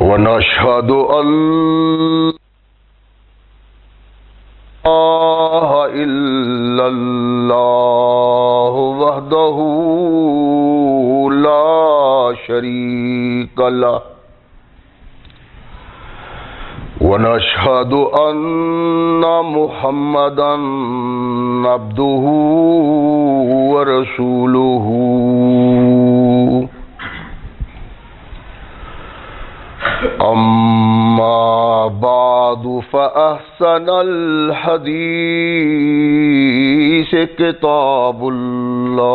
ونشهد أن لا إله إلا الله وحده لا شريك له ونشهد أن محمدا عبده ورسوله أما بعد فأحسن الحديث كتاب الله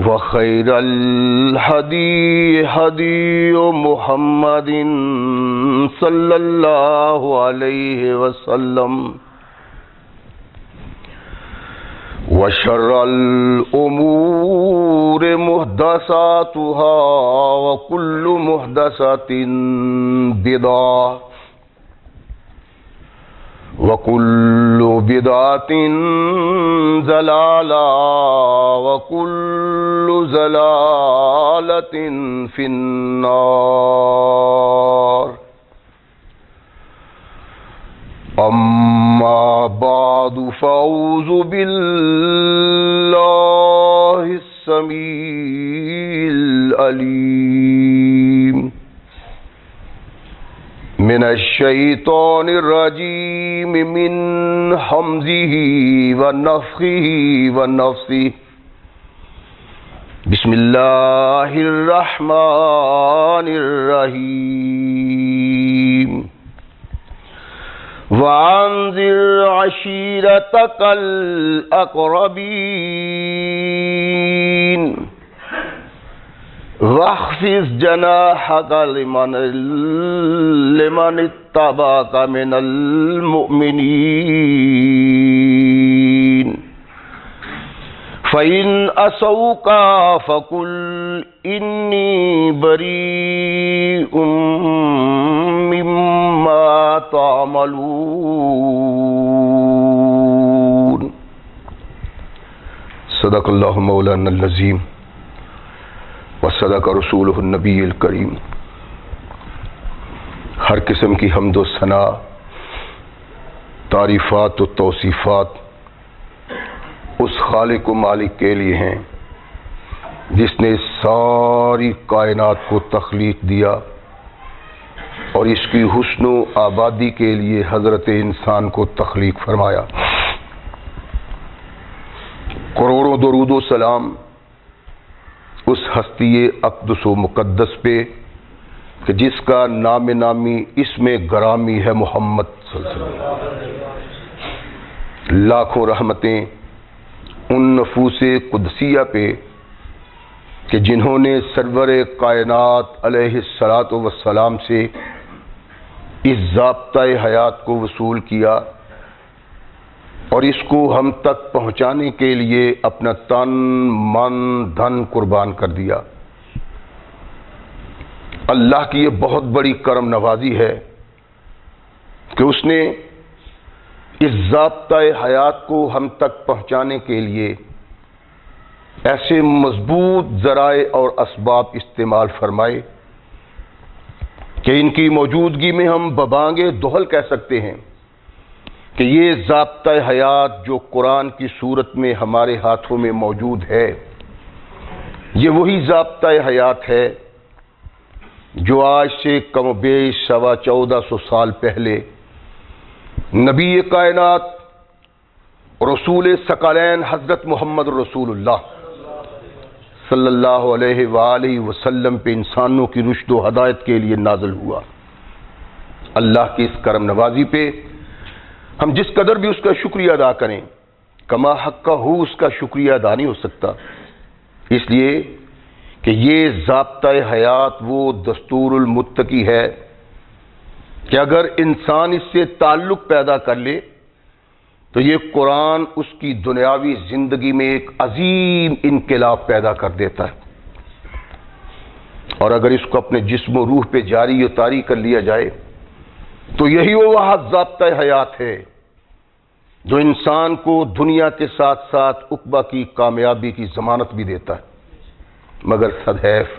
وخير الهدي هدي محمد صلى الله عليه وسلم وشر الأمور محدثاتها وكل محدثة بدعة وكل بدعة ضلالة وكل ضلالة في النار. أما بعد فأعوذ بالله السميع العليم من الشيطان الرجيم من همزه ونفخه ونفثه. بسم الله الرحمن الرحيم. وَأَنذِرْ عَشِيرَتَكَ الْأَقْرَبِينَ وَاخْفِضْ جَنَاحَكَ لِمَنِ اتَّبَعَكَ مِنَ الْمُؤْمِنِينَ فَإِنْ عَصَوْكَ فَقُلْ إِنِّي بَرِيءٌ مِّمَّا تعملون. صدق اللہ مولانا العظیم وصدق رسولہ النبی الکریم. ہر قسم کی حمد و ثنا، تعریفات و توصیفات اس خالق و مالک کے لیے ہیں جس نے ساری کائنات کو تخلیق دیا اور اس کی حسن و آبادی کے لیے حضرت انسان کو تخلیق فرمایا. کروڑوں درود و سلام اس ہستی اقدس و مقدس پہ کہ جس کا نام نامی اسم گرامی ہے محمد صلی اللہ علیہ وسلم. لاکھوں رحمتیں ان نفوس قدسیہ پہ کہ جنہوں نے سرور کائنات علیہ الصلاۃ والسلام سے اس ضابطۂ حیات کو وصول کیا اور اس کو ہم تک پہنچانے کے لیے اپنا تن من دھن قربان کر دیا. اللہ کی یہ بہت بڑی کرم نوازی ہے کہ اس نے اس ضابطۂ حیات کو ہم تک پہنچانے کے لیے ایسے مضبوط ذرائع اور اسباب استعمال فرمائے کہ ان کی موجودگی میں ہم ببانگے دہل کہہ سکتے ہیں کہ یہ ضابطۂ حیات جو قرآن کی صورت میں ہمارے ہاتھوں میں موجود ہے، یہ وہی ضابطۂ حیات ہے جو آج سے کم و بیش 1450 سال پہلے نبی کائنات رسول ثقلین حضرت محمد رسول اللہ صلی اللہ علیہ وآلہ وسلم پہ انسانوں کی رشد و ہدایت کے لیے نازل ہوا. اللہ کی اس کرم نوازی پہ ہم جس قدر بھی اس کا شکریہ ادا کریں کما حق ہو اس کا شکریہ ادا نہیں ہو سکتا، اس لیے کہ یہ ضابطۂ حیات وہ دستور المتقی ہے کہ اگر انسان اس سے تعلق پیدا کر لے تو یہ قرآن اس کی دنیاوی زندگی میں ایک عظیم انقلاب پیدا کر دیتا ہے، اور اگر اس کو اپنے جسم و روح پہ جاری و طاری کر لیا جائے تو یہی وہ ضابطۂ حیات ہے جو انسان کو دنیا کے ساتھ ساتھ عقبہ کی کامیابی کی ضمانت بھی دیتا ہے. مگر صدحیف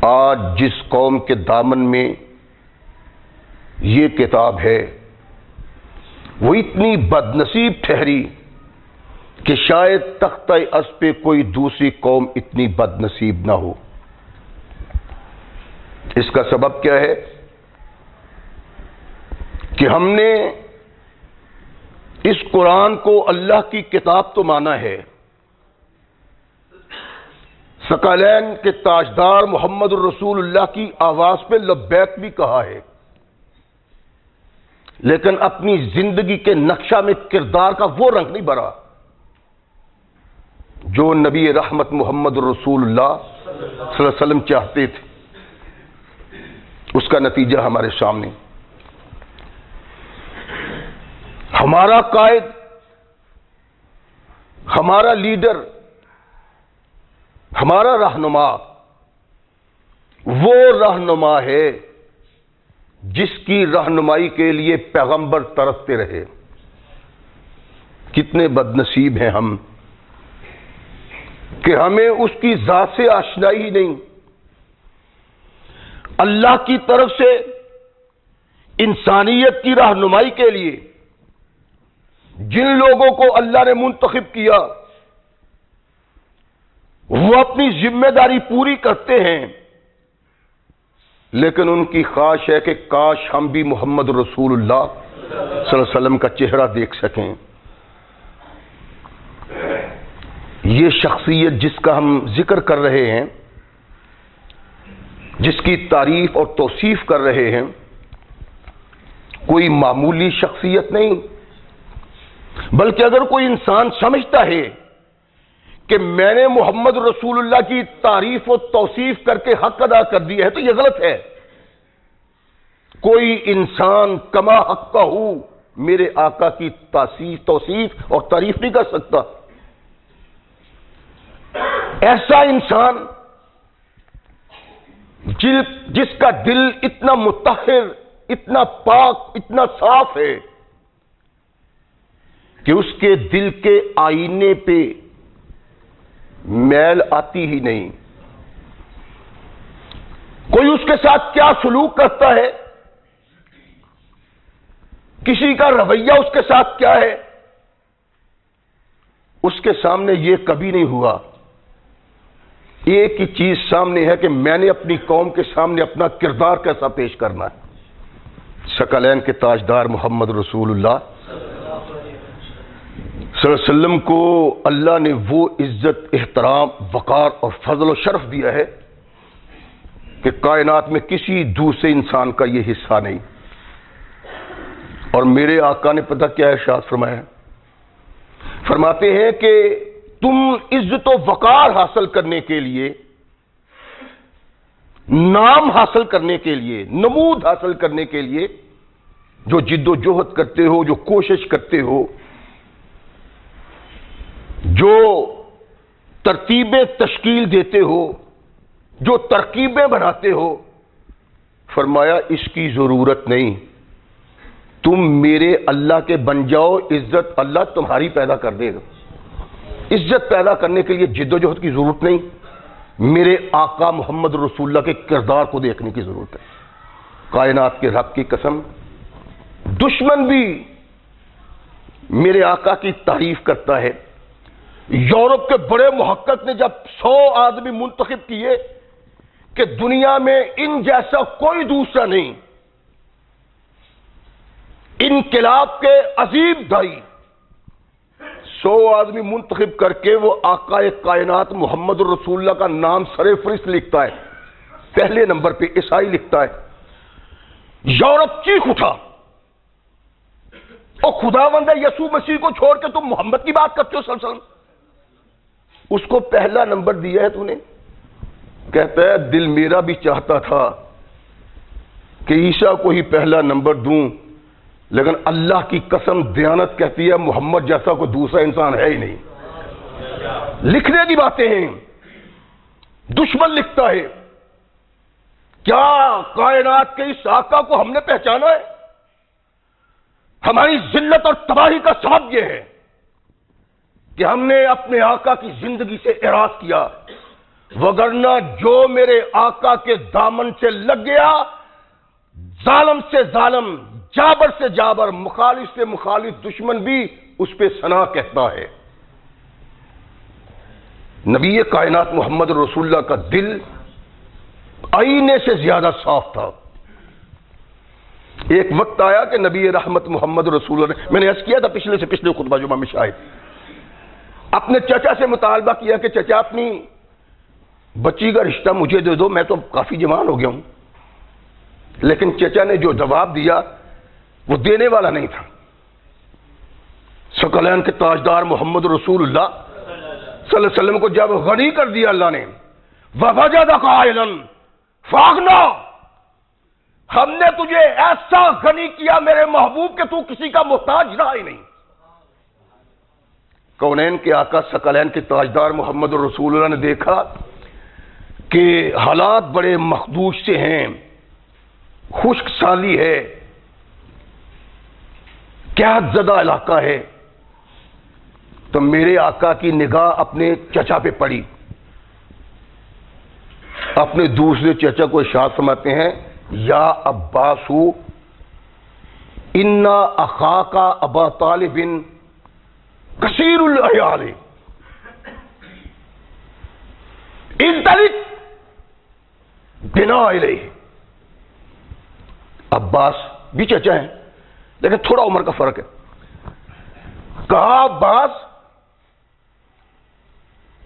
آج جس قوم کے دامن میں یہ کتاب ہے وہ اتنی بدنصیب ٹھہری کہ شاید تختہ از پہ کوئی دوسری قوم اتنی بدنصیب نہ ہو۔ اس کا سبب کیا ہے کہ ہم نے اس قرآن کو اللہ کی کتاب تو مانا ہے، ثقلین کے تاجدار محمد الرسول اللہ کی آواز پہ لبیک بھی کہا ہے، لیکن اپنی زندگی کے نقشہ میں کردار کا وہ رنگ نہیں بھرا جو نبی رحمت محمد الرسول اللہ صلی اللہ علیہ وسلم چاہتے تھے۔ اس کا نتیجہ ہمارے سامنے، ہمارا قائد، ہمارا لیڈر، ہمارا رہنما وہ رہنما ہے جس کی رہنمائی کے لیے پیغمبر ترستے رہے۔ کتنے بدنصیب ہیں ہم کہ ہمیں اس کی ذات سے آشنائی ہی نہیں۔ اللہ کی طرف سے انسانیت کی رہنمائی کے لیے جن لوگوں کو اللہ نے منتخب کیا وہ اپنی ذمہ داری پوری کرتے ہیں، لیکن ان کی خواہش ہے کہ کاش ہم بھی محمد رسول اللہ صلی اللہ علیہ وسلم کا چہرہ دیکھ سکیں۔ یہ شخصیت جس کا ہم ذکر کر رہے ہیں، جس کی تعریف اور توصیف کر رہے ہیں، کوئی معمولی شخصیت نہیں، بلکہ اگر کوئی انسان سمجھتا ہے کہ میں نے محمد رسول اللہ کی تعریف و توصیف کر کے حق ادا کر دیا ہے تو یہ غلط ہے۔ کوئی انسان کما حق کا ہو میرے آقا کی توصیف اور تعریف نہیں کر سکتا۔ ایسا انسان جس کا دل اتنا مطہر، اتنا پاک، اتنا صاف ہے کہ اس کے دل کے آئینے پہ میل آتی ہی نہیں۔ کوئی اس کے ساتھ کیا سلوک کرتا ہے، کسی کا رویہ اس کے ساتھ کیا ہے، اس کے سامنے یہ کبھی نہیں ہوا۔ ایک ہی چیز سامنے ہے کہ میں نے اپنی قوم کے سامنے اپنا کردار کیسا پیش کرنا ہے۔ ثقلین کے تاجدار محمد رسول اللہ صلی اللہ علیہ وسلم کو اللہ نے وہ عزت، احترام، وقار اور فضل و شرف دیا ہے کہ کائنات میں کسی دوسرے انسان کا یہ حصہ نہیں۔ اور میرے آقا نے پتہ کیا ارشاد فرمایا ہے؟ فرماتے ہیں کہ تم عزت و وقار حاصل کرنے کے لیے، نام حاصل کرنے کے لیے، نمود حاصل کرنے کے لیے جو جد و جہد کرتے ہو، جو کوشش کرتے ہو، جو ترتیبیں تشکیل دیتے ہو، جو ترکیبیں بناتے ہو، فرمایا اس کی ضرورت نہیں، تم میرے اللہ کے بن جاؤ، عزت اللہ تمہاری پیدا کر دے گا۔ عزت پیدا کرنے کے لیے جد و جہد کی ضرورت نہیں، میرے آقا محمد رسول اللہ کے کردار کو دیکھنے کی ضرورت ہے۔ کائنات کے رب کی قسم، دشمن بھی میرے آقا کی تعریف کرتا ہے۔ یورپ کے بڑے محقق نے جب 100 آدمی منتخب کیے کہ دنیا میں ان جیسا کوئی دوسرا نہیں، انقلاب کے عظیم دائی، 100 آدمی منتخب کر کے وہ آقا کائنات محمد الرسول اللہ کا نام سر فہرست لکھتا ہے، پہلے نمبر پہ عیسائی لکھتا ہے۔ یورپ چیخ اٹھا، اور خداوند یسوع مسیح کو چھوڑ کے تم محمد کی بات کرتے ہو صلی اللہ علیہ وسلم، اس کو پہلا نمبر دیا ہے تو نے؟ کہتا ہے دل میرا بھی چاہتا تھا کہ عیسیٰ کو ہی پہلا نمبر دوں، لیکن اللہ کی قسم دیانت کہتی ہے محمد جیسا کوئی دوسرا انسان ہے ہی نہیں۔ لکھنے کی باتیں ہیں، دشمن لکھتا ہے۔ کیا کائنات کے اس آقا کو ہم نے پہچانا ہے؟ ہماری ذلت اور تباہی کا سبب یہ ہے کہ ہم نے اپنے آقا کی زندگی سے اعراض کیا، وگرنہ جو میرے آقا کے دامن سے لگ گیا، ظالم سے ظالم، جابر سے جابر، مخالف سے مخالف دشمن بھی اس پہ ثنا کہتا ہے۔ نبی کائنات محمد رسول اللہ کا دل آئینے سے زیادہ صاف تھا۔ ایک وقت آیا کہ نبی رحمت محمد رسول اللہ نے، میں نے عرض کیا تھا پچھلے سے پچھلے خطبہ جمعہ میں شاید، اپنے چچا سے مطالبہ کیا کہ چچا اپنی بچی کا رشتہ مجھے دے دو، میں تو کافی جوان ہو گیا ہوں۔ لیکن چچا نے جو جواب دیا وہ دینے والا نہیں تھا۔ ثقلین کے تاجدار محمد رسول اللہ صلی اللہ علیہ وسلم کو جب غنی کر دیا اللہ نے، وَوَجَدَكَ عَائِلًا فَأَغْنَىٰ، ہم نے تجھے ایسا غنی کیا میرے محبوب کہ تو کسی کا محتاج رہا ہی نہیں۔ کونین کے آقا ثقلین کے تاجدار محمد رسول اللہ نے دیکھا کہ حالات بڑے مخدوش سے ہیں، خشک سالی ہے، قحط زدہ علاقہ ہے، تو میرے آقا کی نگاہ اپنے چچا پہ پڑی۔ اپنے دوسرے چچا کو ارشاد فرماتے ہیں، یا عباس انا اخاک ابا طالب کثیر العیال انطلق بنا الیہ۔ عباس بھی چچا ہیں لیکن تھوڑا عمر کا فرق ہے۔ کہا عباس،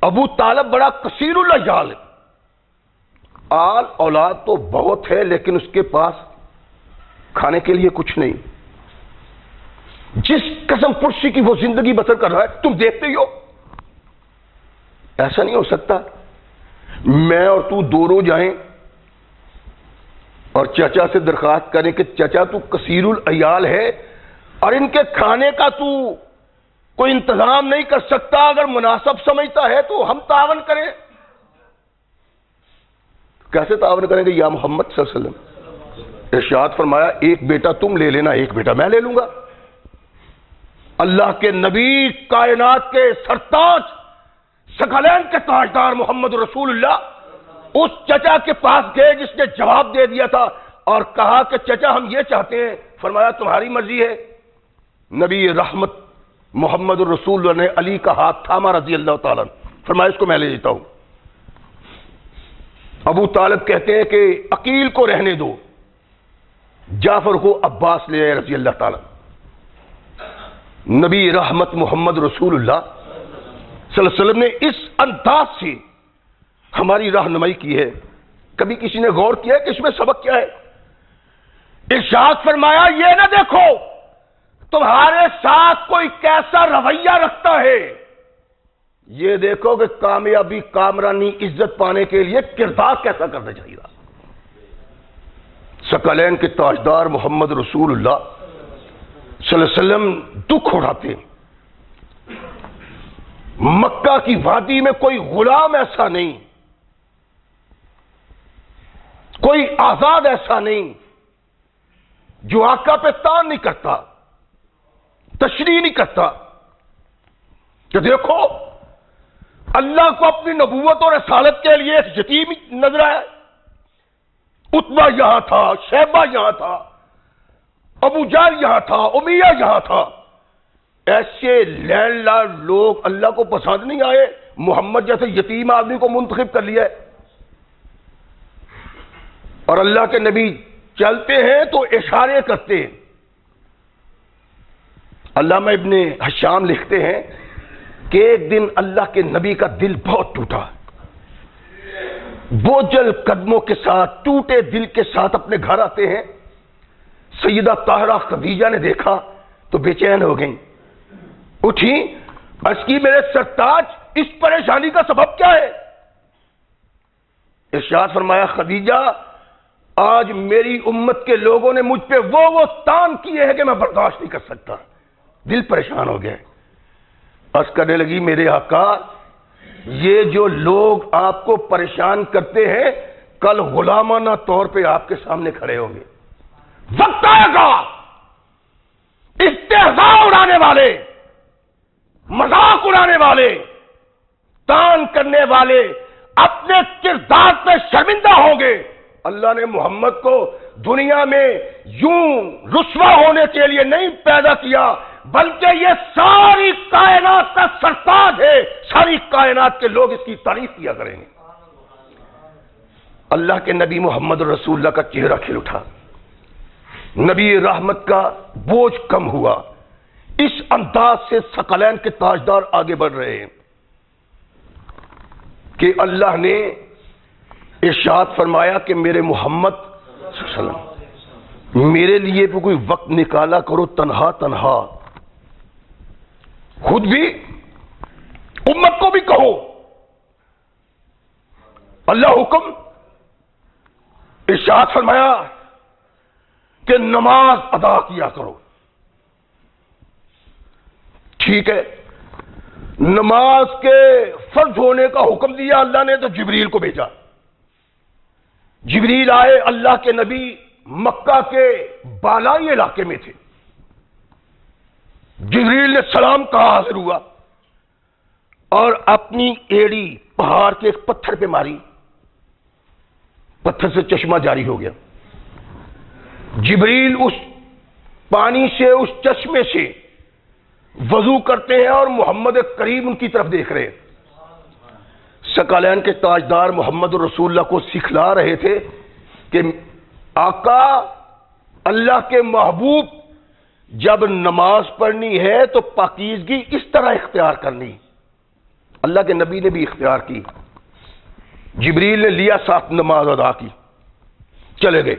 ابو طالب بڑا کثیر العیال ہے، آل اولاد تو بہت ہے لیکن اس کے پاس کھانے کے لیے کچھ نہیں۔ جس قسم پرسی کی وہ زندگی بسر کر رہا ہے تم دیکھتے ہی ہو۔ ایسا نہیں ہو سکتا میں اور تو دونوں جائیں اور چچا سے درخواست کریں کہ چچا تو کثیر العیال ہے اور ان کے کھانے کا تو کوئی انتظام نہیں کر سکتا، اگر مناسب سمجھتا ہے تو ہم تعاون کریں۔ کیسے تعاون کریں گے یا محمد صلی اللہ علیہ وسلم؟ ارشاد فرمایا، ایک بیٹا تم لے لینا، ایک بیٹا میں لے لوں گا۔ اللہ کے نبی، کائنات کے سرتاج، ثقلین کے تاجدار محمد رسول اللہ اس چچا کے پاس گئے جس نے جواب دے دیا تھا اور کہا کہ چچا ہم یہ چاہتے ہیں۔ فرمایا تمہاری مرضی ہے۔ نبی رحمت محمد رسول اللہ نے علی کا ہاتھ تھاما رضی اللہ تعالیٰ، فرمایا اس کو میں لے لیتا ہوں۔ ابو طالب کہتے ہیں کہ عقیل کو رہنے دو، جعفر کو عباس لے آئے رضی اللہ تعالیٰ۔ نبی رحمت محمد رسول اللہ صلی اللہ علیہ وسلم نے اس انداز سے ہماری رہنمائی کی ہے۔ کبھی کسی نے غور کیا ہے کہ اس میں سبق کیا ہے؟ ارشاد فرمایا، یہ نہ دیکھو تمہارے ساتھ کوئی کیسا رویہ رکھتا ہے، یہ دیکھو کہ کامیابی، کامرانی، عزت پانے کے لیے کردار کیسا کرنا چاہیے۔ ثقلین کے تاجدار محمد رسول اللہ صلی اللہ علیہ وسلم دکھ اٹھاتے، مکہ کی وادی میں کوئی غلام ایسا نہیں، کوئی آزاد ایسا نہیں جو آقا پہ تان نہیں کرتا، تشریح نہیں کرتا کہ دیکھو اللہ کو اپنی نبوت اور رسالت کے لیے ایک یتیم نظر آیا۔ عتبہ یہاں تھا، شیبہ یہاں تھا، ابو جہل یہاں تھا، امیہ یہاں تھا، ایسے لینڈ لارڈ لوگ اللہ کو پسند نہیں آئے، محمد جیسے یتیم آدمی کو منتخب کر لیا ہے۔ اور اللہ کے نبی چلتے ہیں تو اشارے کرتے ہیں۔ علامہ ابن حشام لکھتے ہیں کہ ایک دن اللہ کے نبی کا دل بہت ٹوٹا، بوجھل قدموں کے ساتھ، ٹوٹے دل کے ساتھ اپنے گھر آتے ہیں۔ سیدہ طاہرہ خدیجہ نے دیکھا تو بے چین ہو گئیں، اٹھی، عرض کی میرے سرتاج اس پریشانی کا سبب کیا ہے؟ ارشاد فرمایا، خدیجہ آج میری امت کے لوگوں نے مجھ پہ وہ تان کیے ہیں کہ میں برداشت نہیں کر سکتا، دل پریشان ہو گیا۔ عرض کرنے لگی، میرے آقا یہ جو لوگ آپ کو پریشان کرتے ہیں کل غلامانہ طور پہ آپ کے سامنے کھڑے ہوں گے، وقت آئے گا استہزاء اڑانے والے، مذاق اڑانے والے، تان کرنے والے اپنے کردار پہ شرمندہ ہوں گے۔ اللہ نے محمد کو دنیا میں یوں رسوا ہونے کے لیے نہیں پیدا کیا، بلکہ یہ ساری کائنات کا سرتاج ہے، ساری کائنات کے لوگ اس کی تعریف کیا کریں گے۔ اللہ کے نبی محمد رسول اللہ کا چہرہ کھل اٹھا، نبی رحمت کا بوجھ کم ہوا۔ اس انداز سے ثقلین کے تاجدار آگے بڑھ رہے ہیں کہ اللہ نے ارشاد فرمایا کہ میرے محمد صلی اللہ علیہ وسلم میرے لیے بھی کوئی وقت نکالا کرو، تنہا تنہا، خود بھی امت کو بھی کہو۔ اللہ حکم ارشاد فرمایا کہ نماز ادا کیا کرو۔ ٹھیک ہے، نماز کے فرض ہونے کا حکم دیا اللہ نے تو جبریل کو بھیجا۔ جبریل آئے، اللہ کے نبی مکہ کے بالائی علاقے میں تھے۔ جبریل نے سلام کہا، حاضر ہوا اور اپنی ایڑی پہاڑ کے ایک پتھر پہ ماری، پتھر سے چشمہ جاری ہو گیا۔ جبریل اس پانی سے، اس چشمے سے وضو کرتے ہیں اور محمد کریم ان کی طرف دیکھ رہے ہیں۔ ثقلین کے تاجدار محمد رسول اللہ کو سکھلا رہے تھے کہ آقا، اللہ کے محبوب، جب نماز پڑھنی ہے تو پاکیزگی اس طرح اختیار کرنی۔ اللہ کے نبی نے بھی اختیار کی، جبریل نے لیا، ساتھ نماز ادا کی، چلے گئے۔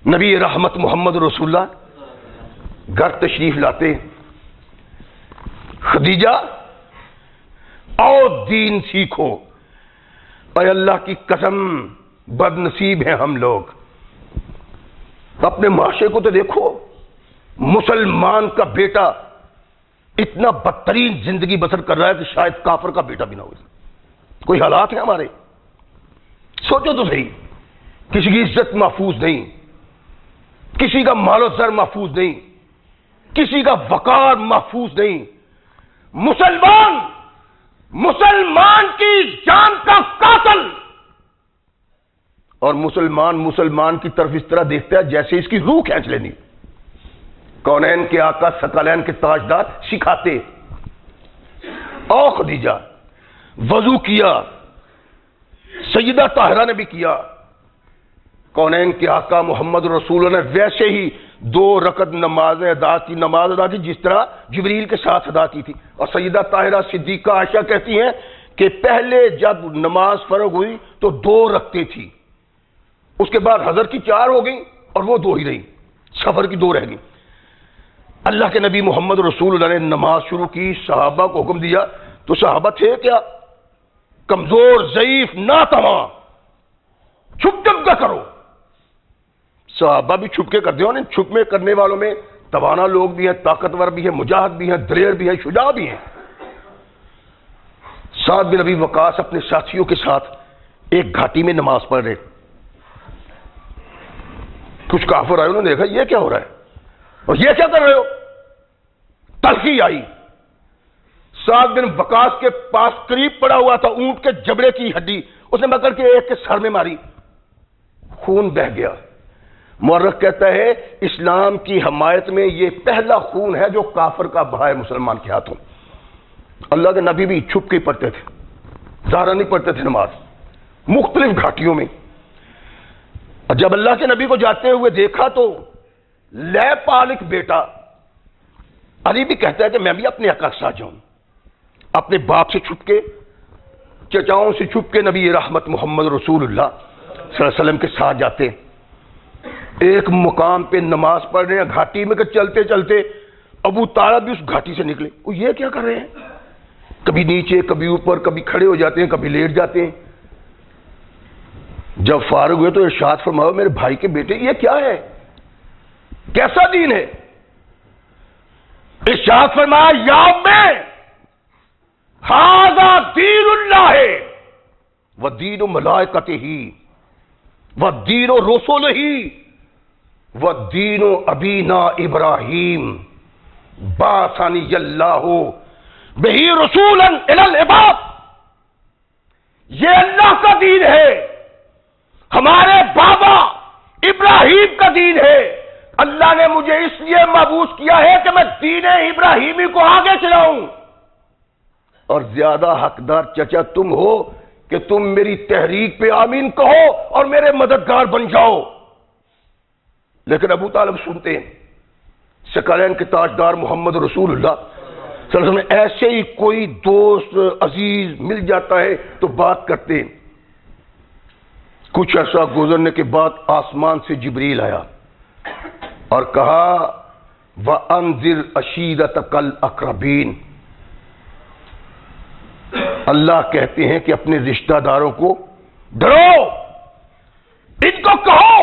نبی رحمت محمد رسول اللہ گھر تشریف لاتے، خدیجہ آؤ دین سیکھو۔ اے اللہ کی قسم، بد نصیب ہیں ہم لوگ، اپنے معاشرے کو تو دیکھو، مسلمان کا بیٹا اتنا بدترین زندگی بسر کر رہا ہے کہ شاید کافر کا بیٹا بھی نہ ہو۔ کوئی حالات ہیں ہمارے، سوچو تو صحیح، کسی کی عزت محفوظ نہیں، کسی کا مال و زر محفوظ نہیں، کسی کا وقار محفوظ نہیں۔ مسلمان کی جان کا قاتل، اور مسلمان کی طرف اس طرح دیکھتا ہے جیسے اس کی روح کھینچ لینی۔ کونین کے آقا، ثقلین کے تاجدار سکھاتے، او خدیجہ، وضو کیا، سیدہ طاہرہ نے بھی کیا۔ کونین کے آقا محمد رسول اللہ نے ویسے ہی 2 رکعت نماز ادا کی جس طرح جبریل کے ساتھ ادا کی تھی۔ اور سیدہ طاہرہ صدیقہ عائشہ کہتی ہیں کہ پہلے جب نماز فرض ہوئی تو 2 رکعتیں تھی، اس کے بعد حضر کی 4 ہو گئیں اور وہ 2 ہی رہی، سفر کی 2 رہ گئیں۔ اللہ کے نبی محمد رسول اللہ نے نماز شروع کی، صحابہ کو حکم دیا، تو صحابہ تھے کیا؟ کمزور، ضعیف، ناتواں، چھپ چھپ کا کرو۔ صحابہ بھی چھپ کے کرتے ہو، چھپ میں کرنے والوں میں توانا لوگ بھی ہیں، طاقتور بھی ہیں، مجاہد بھی ہیں، دلیر بھی ہیں، شجاع بھی ہیں۔ سعد بن ابی وقاص اپنے ساتھیوں کے ساتھ ایک گھاٹی میں نماز پڑھ رہے، کچھ کافر آئے، انہوں نے دیکھا یہ کیا ہو رہا ہے اور یہ کیا کر رہے ہو؟ تلخی آئی۔ سعد بن وقاص کے پاس قریب پڑا ہوا تھا اونٹ کے جبڑے کی ہڈی، اس نے پکڑ کے ایک کے سر میں ماری، خون بہہ گیا۔ مورخ کہتا ہے اسلام کی حمایت میں یہ پہلا خون ہے جو کافر کا بہا ہے مسلمان کے ہاتھوں۔ اللہ کے نبی بھی چھپ کے پڑھتے تھے، ظاہر نہیں پڑھتے تھے نماز، مختلف گھاٹیوں میں۔ اور جب اللہ کے نبی کو جاتے ہوئے دیکھا تو لے پالک بیٹا علی بھی کہتا ہے کہ میں بھی اپنے آقا کے ساتھ جاؤں، اپنے باپ سے چھپ کے، چچاؤں سے چھپ کے نبی رحمت محمد رسول اللہ صلی اللہ علیہ وسلم کے ساتھ جاتے۔ ایک مقام پہ نماز پڑھ رہے ہیں گھاٹی میں، کہ چلتے چلتے ابو طالب بھی اس گھاٹی سے نکلے۔ وہ یہ کیا کر رہے ہیں؟ کبھی نیچے، کبھی اوپر، کبھی کھڑے ہو جاتے ہیں، کبھی لیٹ جاتے ہیں۔ جب فارغ ہوئے تو ارشاد فرمایا میرے بھائی کے بیٹے یہ کیا ہے، کیسا دین ہے؟ ارشاد فرمایا یا میں ھذا دین اللہ ودین ملائکتہ ودین رسولہ ودین ابینا ابراہیم بعثنی اللہ بہ رسولا الی العباد۔ یہ اللہ کا دین ہے، ہمارے بابا ابراہیم کا دین ہے۔ اللہ نے مجھے اس لیے مبعوث کیا ہے کہ میں دین ابراہیمی کو آگے چلاؤں، اور زیادہ حقدار چچا تم ہو کہ تم میری تحریک پہ آمین کہو اور میرے مددگار بن جاؤ۔ لیکن ابو طالب سنتے ہیں، ثقلین کے تاجدار محمد رسول اللہ صلی اللہ علیہ وسلم، ایسے ہی کوئی دوست عزیز مل جاتا ہے تو بات کرتے ہیں۔ کچھ عرصہ گزرنے کے بعد آسمان سے جبریل آیا اور کہا وَأَنذِرْ عَشِيرَتَكَ الْأَقْرَبِينَ، اللہ کہتے ہیں کہ اپنے رشتہ داروں کو ڈرو، ان کو کہو،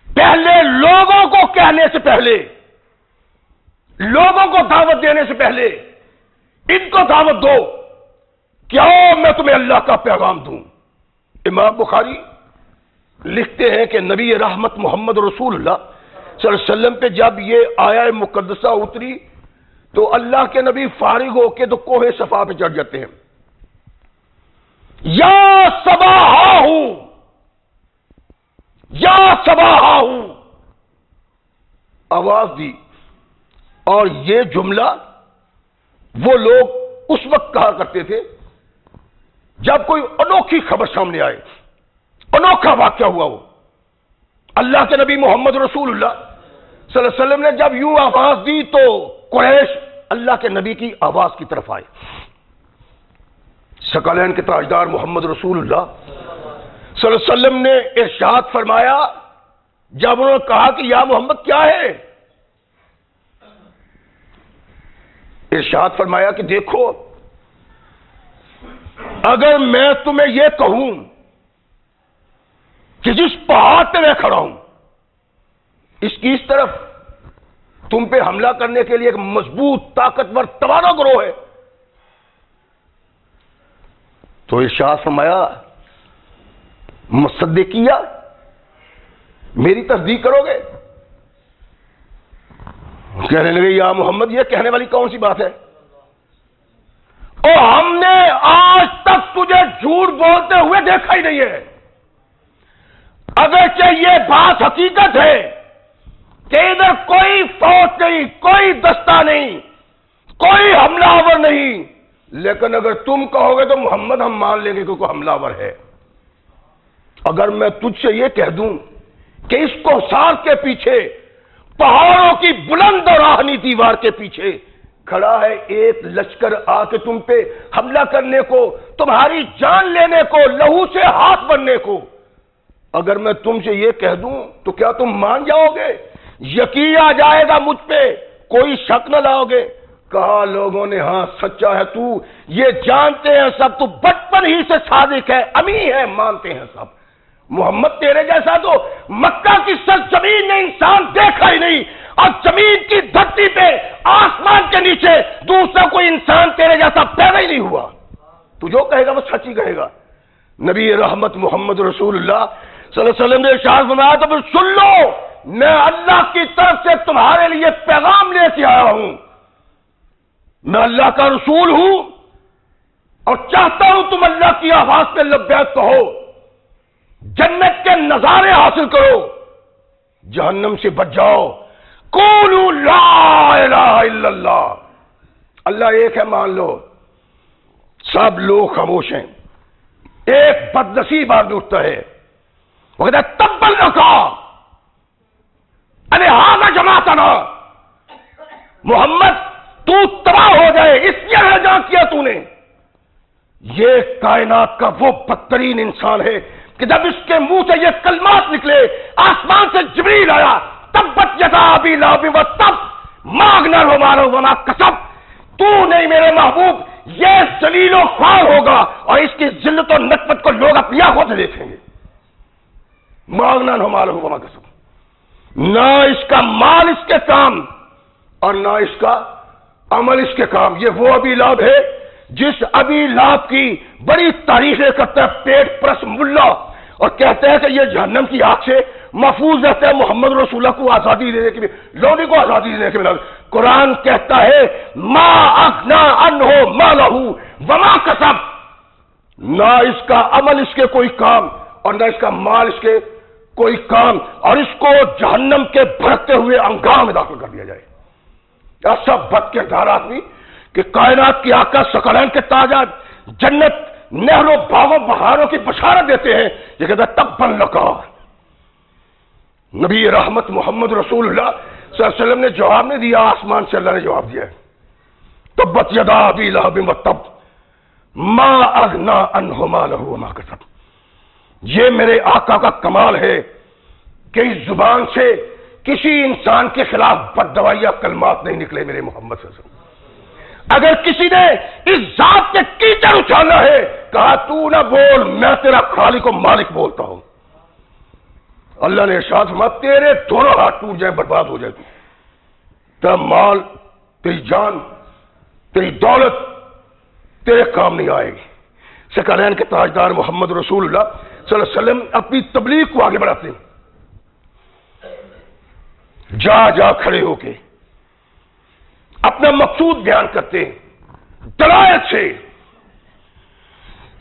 پہلے لوگوں کو کہنے سے پہلے، لوگوں کو دعوت دینے سے پہلے ان کو دعوت دو کہ آؤ میں تمہیں اللہ کا پیغام دوں۔ امام بخاری لکھتے ہیں کہ نبی رحمت محمد رسول اللہ صلی اللہ علیہ وسلم پہ جب یہ آیہ مقدسہ اتری تو اللہ کے نبی فارغ ہو کے تو کوہ صفا پہ چڑھ جاتے ہیں۔ یا صباحہ، یا صباحہ آواز دی، اور یہ جملہ وہ لوگ اس وقت کہا کرتے تھے جب کوئی انوکھی خبر سامنے آئے، انوکھا واقعہ ہوا ہو۔ اللہ کے نبی محمد رسول اللہ صلی اللہ علیہ وسلم نے جب یوں آواز دی تو قریش اللہ کے نبی کی آواز کی طرف آئے۔ ثقلین کے تاجدار محمد رسول اللہ صلی اللہ علیہ وسلم نے ارشاد فرمایا، جب انہوں نے کہا کہ یا محمد کیا ہے، ارشاد فرمایا کہ دیکھو، اگر میں تمہیں یہ کہوں کہ جس پہاڑ پہ میں کھڑا ہوں اس کی اس طرف تم پہ حملہ کرنے کے لیے ایک مضبوط طاقتور توانا گروہ ہے، تو ارشاد فرمایا مصدقیہ، میری تصدیق کرو گے؟ کہنے لگے یا محمد یہ کہنے والی کون سی بات ہے، اور ہم نے آج تک تجھے جھوٹ بولتے ہوئے دیکھا ہی نہیں ہے، اگرچہ یہ بات حقیقت ہے کہ ادھر کوئی فوج نہیں، کوئی دستہ نہیں، کوئی حملہ آور نہیں، لیکن اگر تم کہو گے تو محمد ہم مان لیں گے کہ کوئی حملہ آور ہے۔ اگر میں تجھ سے یہ کہہ دوں کہ اس کوثر کے پیچھے، پہاڑوں کی بلند اور آہنی دیوار کے پیچھے کھڑا ہے ایک لشکر آ کے تم پہ حملہ کرنے کو، تمہاری جان لینے کو، لہو سے ہاتھ بننے کو، اگر میں تم سے یہ کہہ دوں تو کیا تم مان جاؤ گے؟ یقین آ جائے گا مجھ پہ، کوئی شک نہ لاؤ گے؟ کہا لوگوں نے ہاں سچا ہے تو، یہ جانتے ہیں سب، تو بچپن ہی سے صادق ہے، امی ہے، مانتے ہیں سب، محمد تیرے جیسا تو مکہ کی سرزمین نے انسان دیکھا ہی نہیں، اور زمین کی دھرتی پہ آسمان کے نیچے دوسرا کوئی انسان تیرے جیسا پیدا ہی نہیں ہوا، تو جو کہے گا وہ سچ ہی کہے گا۔ نبی رحمت محمد رسول اللہ صلی اللہ علیہ وسلم نے ارشاد فرمایا تو پھر سن لو، میں اللہ کی طرف سے تمہارے لیے پیغام لے کے آیا ہوں، میں اللہ کا رسول ہوں اور چاہتا ہوں تم اللہ کی آواز پہ لبیک کہو، جنت کے نظارے حاصل کرو، جہنم سے بچ جاؤ، قولوا لا الہ الا اللہ، اللہ ایک ہے مان لو۔ سب لوگ خاموش ہیں، ایک بدنصیب آدمی اٹھتا ہے، وہ کہتا ہے تبا لکا الہذا جماعتنا، محمد تو تباہ ہو جائے اس لیے اعلان کیا تو نے۔ یہ کائنات کا وہ بدترین انسان ہے کہ جب اس کے منہ سے یہ کلمات نکلے، آسمان سے جبریل آیا، تبت یدا ابی لہب وتب ما اغنی عنہ مالہ وما کسب، تو نہیں میرے محبوب، یہ ذلیل و خوار ہوگا اور اس کی ذلت و نکبت کو لوگ اپنی آنکھوں سے دیکھیں گے۔ ما اغنی عنہ مالہ وما کسب، نہ اس کا مال اس کے کام اور نہ اس کا عمل اس کے کام۔ یہ وہ ابی لہب ہے جس ابی لہب کی بڑی تعریفیں کرتا ہے پیٹ پرس ملا، اور کہتے ہیں کہ یہ جہنم کی آگ سے محفوظ رہتا ہے، محمد رسول اللہ کو آزادی دینے کے لیے، لوگوں کو آزادی دینے کے لیے۔ قرآن کہتا ہے ما اغنی عنہ مالہ وما کسب، نہ اس کا عمل اس کے کوئی کام اور نہ اس کا مال اس کے کوئی کام، اور اس کو جہنم کے بھڑکتے ہوئے انگار میں داخل کر دیا جائے۔ ایسا بد کردار آدمی کہ کائنات کی آقا ثقلین کے تاجدار جنت نہروں باغوں بہاروں کی بشارت دیتے ہیں، یہ کہتا ہے تبا لکا۔ نبی رحمت محمد رسول اللہ صلی اللہ علیہ وسلم نے جواب نہیں دیا، آسمان سے اللہ نے جواب دیا ہے، تبت یدا ابی لہب وتب ما اغنی عنہ مالہ وما کسب۔ یہ میرے آقا کا کمال ہے کہ اس زبان سے کسی انسان کے خلاف بددعائیہ کلمات نہیں نکلے میرے محمد صلی اللہ علیہ وسلم۔ اگر کسی نے اس ذات کے کیچڑ اچھالا ہے، کہا تو نہ بول، میں تیرا خالق و مالک بولتا ہوں۔ اللہ نے ارشاد فرمایا تیرے دونوں ہاتھ ٹوٹ جائیں، برباد ہو جائے، تیرا مال، تیری جان، تیری دولت تیرے کام نہیں آئے گی۔ ثقلین کے تاجدار محمد رسول اللہ صلی اللہ علیہ وسلم اپنی تبلیغ کو آگے بڑھاتے ہیں، جا جا کھڑے ہو کے اپنا مقصود بیان کرتے ہیں دلائل سے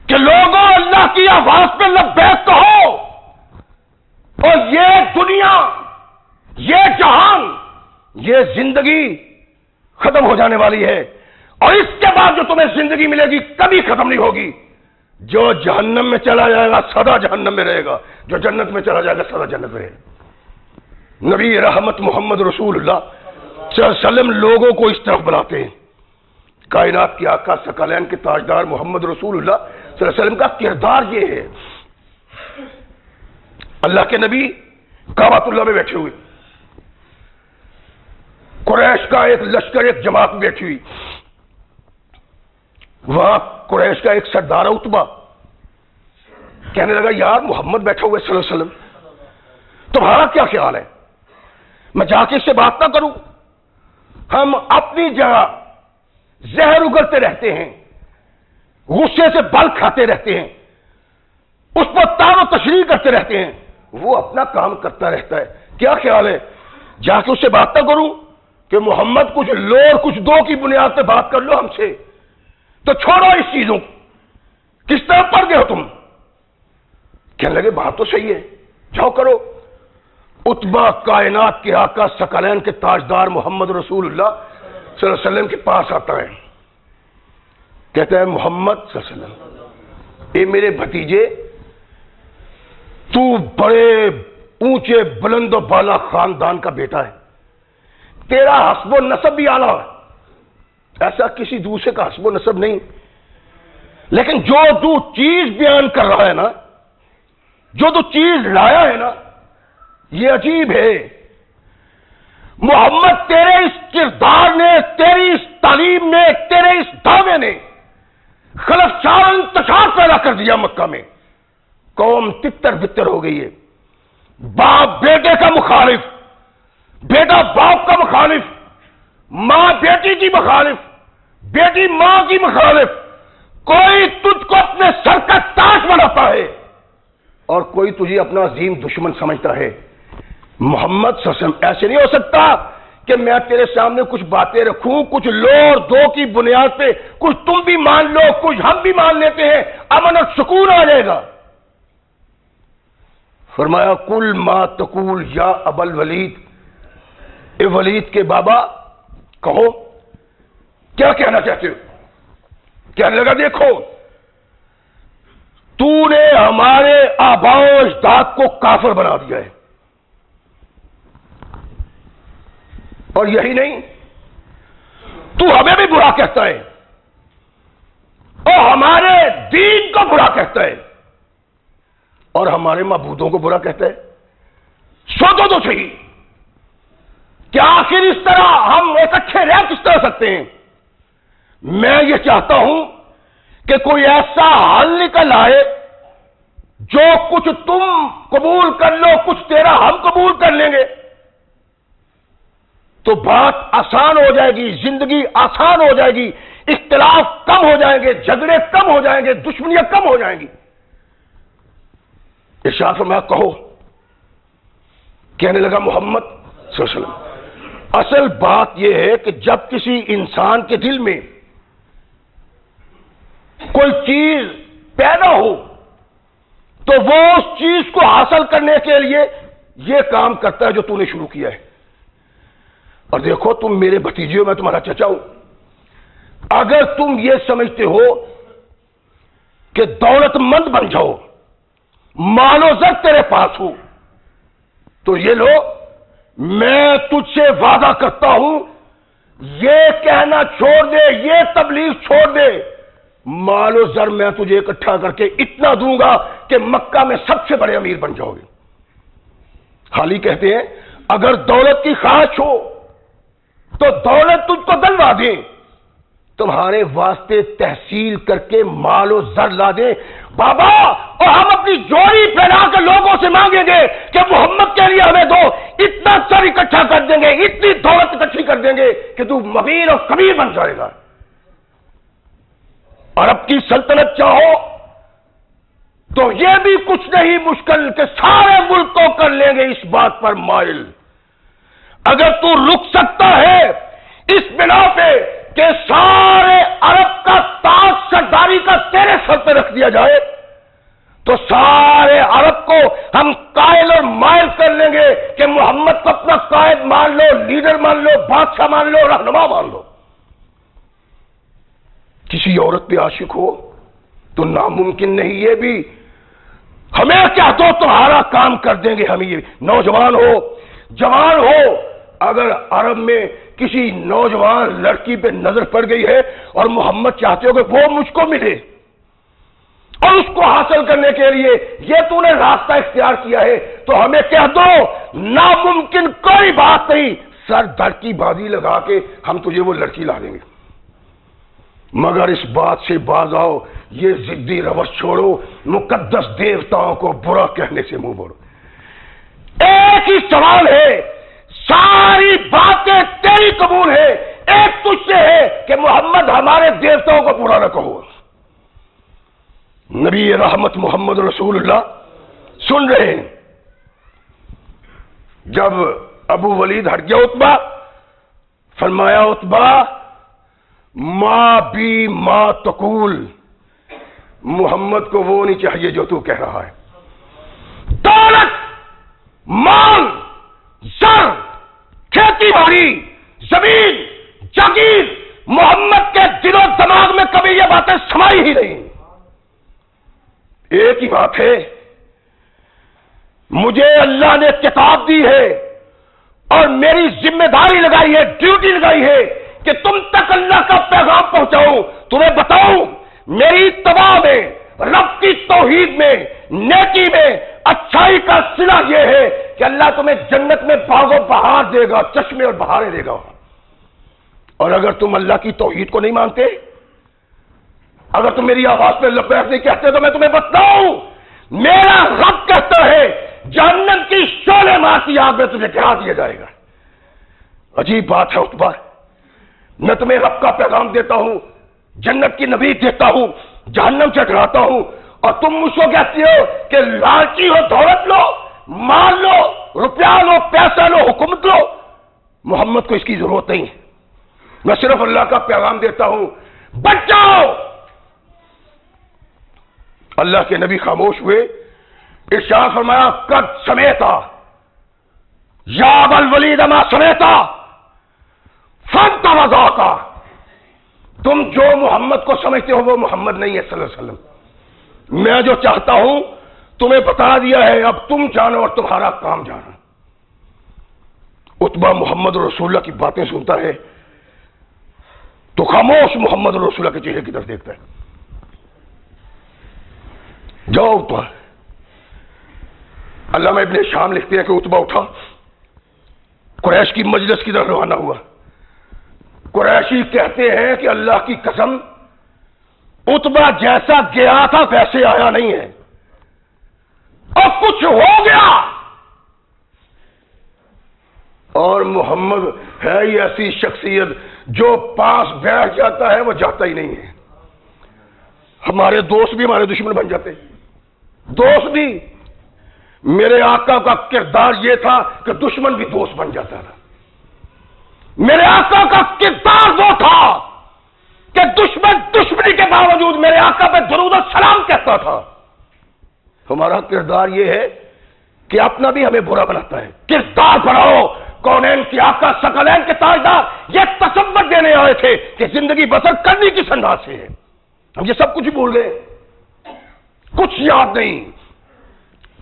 کہ لوگوں اللہ کی آواز پہ لبیک کہو، اور یہ دنیا، یہ جہان، یہ زندگی ختم ہو جانے والی ہے، اور اس کے بعد جو تمہیں زندگی ملے گی کبھی ختم نہیں ہوگی۔ جو جہنم میں چلا جائے گا سدا جہنم میں رہے گا، جو جنت میں چلا جائے گا سدا جنت میں رہے گا۔ نبی رحمت محمد رسول اللہ صلی اللہ علیہ وسلم لوگوں کو اس طرف بلاتے ہیں۔ کائنات کے آقا ثقلین کے تاجدار محمد رسول اللہ صلی اللہ علیہ وسلم کا کردار یہ ہے۔ اللہ کے نبی کعبۃ اللہ میں بیٹھے ہوئے، قریش کا ایک لشکر، ایک جماعت بیٹھی ہوئی، وہاں قریش کا ایک سردار عتبہ کہنے لگا یار محمد بیٹھا ہوا ہے صلی اللہ علیہ وسلم، تمہارا کیا خیال ہے میں جا کے اس سے بات نہ کروں؟ ہم اپنی جگہ زہر اگلتے رہتے ہیں، غصے سے بل کھاتے رہتے ہیں، اس پر تان و تشریح کرتے رہتے ہیں، وہ اپنا کام کرتا رہتا ہے، کیا خیال ہے جا کے اس سے بات نہ کروں کہ محمد کچھ لو اور کچھ دو کی بنیاد پہ بات کر لو ہم سے؟ تو چھوڑو اس چیزوں، کس طرح پڑ گئے ہو تم؟ کہنے لگے بات تو صحیح ہے، جاؤ کرو۔ عتبہ کائنات کے آقا ثقلین کے تاجدار محمد رسول اللہ صلی اللہ علیہ وسلم کے پاس آتا ہے، کہتا ہے محمد صلی اللہ علیہ وسلم، اے میرے بھتیجے، تو بڑے اونچے بلند و بالا خاندان کا بیٹا ہے، تیرا حسب و نسب بھی اعلیٰ ہے، ایسا کسی دوسرے کا حسب و نسب نہیں، لیکن جو تو چیز بیان کر رہا ہے نا، جو تو چیز لایا ہے نا، یہ عجیب ہے۔ محمد تیرے اس کردار نے، تیری اس تعلیم نے، تیرے اس دعوے نے خلفشار انتشار پیدا کر دیا مکہ میں، قوم تتر بتر ہو گئی ہے، باپ بیٹے کا مخالف، بیٹا باپ کا مخالف، ماں بیٹی کی مخالف، بیٹی ماں کی مخالف، کوئی تجھ کو اپنے سر کا تاج بناتا ہے اور کوئی تجھے اپنا عظیم دشمن سمجھتا ہے۔ محمد صلی اللہ علیہ وسلم ایسے نہیں ہو سکتا کہ میں تیرے سامنے کچھ باتیں رکھوں، کچھ لو اور دو کی بنیاد پہ کچھ تم بھی مان لو، کچھ ہم بھی مان لیتے ہیں، امن اور سکون آ جائے گا۔ فرمایا کل ما تقول یا ابا الولید، اے ولید کے بابا کہو کیا کہنا چاہتے ہو؟ کہنے لگا دیکھو تو نے ہمارے آباء و اجداد کو کافر بنا دیا ہے، اور یہی نہیں تو ہمیں بھی برا کہتا ہے اور ہمارے دین کو برا کہتا ہے اور ہمارے معبودوں کو برا کہتا ہے۔ سوچو تو صحیح کہ آخر اس طرح ہم اکٹھے رہ کس طرح سکتے ہیں؟ میں یہ چاہتا ہوں کہ کوئی ایسا حل نکل آئے جو کچھ تم قبول کر لو، کچھ تیرا ہم قبول کر لیں گے، تو بات آسان ہو جائے گی، زندگی آسان ہو جائے گی، اختلاف کم ہو جائیں گے، جھگڑے کم ہو جائیں گے، دشمنیاں کم ہو جائیں گی۔ ارشاد فرمایا کہو۔ کہنے لگا محمد صلی اللہ علیہ وسلم، اصل بات یہ ہے کہ جب کسی انسان کے دل میں کوئی چیز پیدا ہو تو وہ اس چیز کو حاصل کرنے کے لیے یہ کام کرتا ہے جو تو نے شروع کیا ہے. اور دیکھو تم میرے بھتیجے ہو, میں تمہارا چچا ہوں. اگر تم یہ سمجھتے ہو کہ دولت مند بن جاؤ, مال و زر تیرے پاس ہو, تو یہ لو, میں تجھ سے وعدہ کرتا ہوں یہ کہنا چھوڑ دے, یہ تبلیغ چھوڑ دے, مال و زر میں تجھے اکٹھا کر کے اتنا دوں گا کہ مکہ میں سب سے بڑے امیر بن جاؤ گے. حالی کہتے ہیں اگر دولت کی خواہش ہو تو دولت تجھ کو دلوا دیں, تمہارے واسطے تحصیل کر کے مال و زر لا دیں بابا, اور ہم اپنی جوڑی پھیلا کے لوگوں سے مانگیں گے کہ محمد کے لیے ہمیں دو, اتنا سر اکٹھا کر دیں گے, اتنی دولت اکٹھی کر دیں گے کہ تو مغیر اور کبیر بن جائے گا. عرب کی سلطنت چاہو تو یہ بھی کچھ نہیں مشکل کہ سارے ملک کو کر لیں گے اس بات پر مائل. اگر تو رک سکتا ہے اس بنا پہ کہ سارے عرب کا تاج سرداری کا تیرے سر پہ رکھ دیا جائے, تو سارے عرب کو ہم قائل اور مائل کر لیں گے کہ محمد کو اپنا قائد مان لو, لیڈر مان لو, بادشاہ مان لو, رہنما مان لو. کسی عورت پہ عاشق ہو تو ناممکن نہیں یہ بھی, ہمیں کیا دو تمہارا کام کر دیں گے ہم. یہ نوجوان ہو, جوان ہو, اگر عرب میں کسی نوجوان لڑکی پہ نظر پڑ گئی ہے اور محمد چاہتے ہو کہ وہ مجھ کو ملے, اور اس کو حاصل کرنے کے لیے یہ تو نے راستہ اختیار کیا ہے, تو ہمیں کہہ دو ناممکن کوئی بات نہیں, سر دھڑ کی بازی لگا کے ہم تجھے وہ لڑکی لا دیں گے. مگر اس بات سے باز آؤ, یہ ضدی روش چھوڑو, مقدس دیوتاؤں کو برا کہنے سے منہ موڑو. ایک ہی سوال ہے, ساری باتیں تیری قبول ہے, ایک تجھ سے ہے کہ محمد ہمارے دیوتاؤں کو برا نہ کہو. نبی رحمت محمد رسول اللہ سن رہے ہیں. جب ابو ولید ہٹ گیا عتبہ, فرمایا عتبہ ماں بھی ماں تقول, محمد کو وہ نہیں چاہیے جو تو کہہ رہا ہے. دولت, مال, زر, کھیتی باڑی, زمین, جاگیر, محمد کے دل و دماغ میں کبھی یہ باتیں سمائی ہی نہیں. ایک ہی بات ہے, مجھے اللہ نے کتاب دی ہے اور میری ذمہ داری لگائی ہے, ڈیوٹی لگائی ہے کہ تم تک اللہ کا پیغام پہنچاؤں, تمہیں بتاؤں میری اتباع میں, رب کی توحید میں, نیکی میں, اچھائی کا صلہ یہ ہے کہ اللہ تمہیں جنت میں باغ و بہار دے گا, چشمے اور بہاریں دے گا. اور اگر تم اللہ کی توحید کو نہیں مانتے, اگر تم میری آواز پہ لبیک نہیں کہتے, تو میں تمہیں بتاؤں میرا رب کہتا ہے جہنم کی شعلے مارتی آگ میں تجھے گرا دیا جائے گا. عجیب بات ہے عتبہ, میں تمہیں رب کا پیغام دیتا ہوں, جنت کی نبی دیتا ہوں, جہنم سے ڈراتا ہوں, اور تم مجھ کو کہتی ہو کہ لالچی ہو, دولت لو, مال لو, روپیہ لو, پیسہ لو, حکومت لو. محمد کو اس کی ضرورت نہیں, میں صرف اللہ کا پیغام دیتا ہوں, بچ جاؤ. اللہ کے نبی خاموش ہوئے, ارشاد فرمایا قد سمیتا یا ابا الولید ما سمیتا فانت وذاک, تم جو محمد کو سمجھتے ہو وہ محمد نہیں ہے صلی اللہ علیہ وسلم. میں جو چاہتا ہوں تمہیں بتا دیا ہے, اب تم جانو اور تمہارا کام جانو. عتبہ محمد رسول اللہ کی باتیں سنتا ہے تو خاموش محمد رسول اللہ کے چہرے کی طرف دیکھتا ہے. جاؤ عتبہ. علامہ ابن شام لکھتے ہیں کہ عتبہ اٹھا, قریش کی مجلس کی طرف روانہ ہوا. قریشی کہتے ہیں کہ اللہ کی قسم عتبہ جیسا گیا تھا ویسے آیا نہیں ہے, اور کچھ ہو گیا. اور محمد ہے ہی ایسی شخصیت جو پاس بیٹھ جاتا ہے وہ جاتا ہی نہیں ہے. ہمارے دوست بھی ہمارے دشمن بن جاتے, دوست بھی. میرے آقا کا کردار یہ تھا کہ دشمن بھی دوست بن جاتا تھا. میرے آقا کا کردار وہ تھا کہ دشمن دشمنی کے باوجود میرے آقا پہ درود و سلام کہتا کہتا تھا. ہمارا کردار یہ ہے کہ اپنا بھی ہمیں برا بناتا ہے. کردار بناؤ. کونین کی آقا ثقلین کے تاجدار یہ تصور دینے آئے تھے کہ زندگی بسر کرنی کس انداز سے ہے. ہم یہ سب کچھ بھول گئے, کچھ یاد نہیں.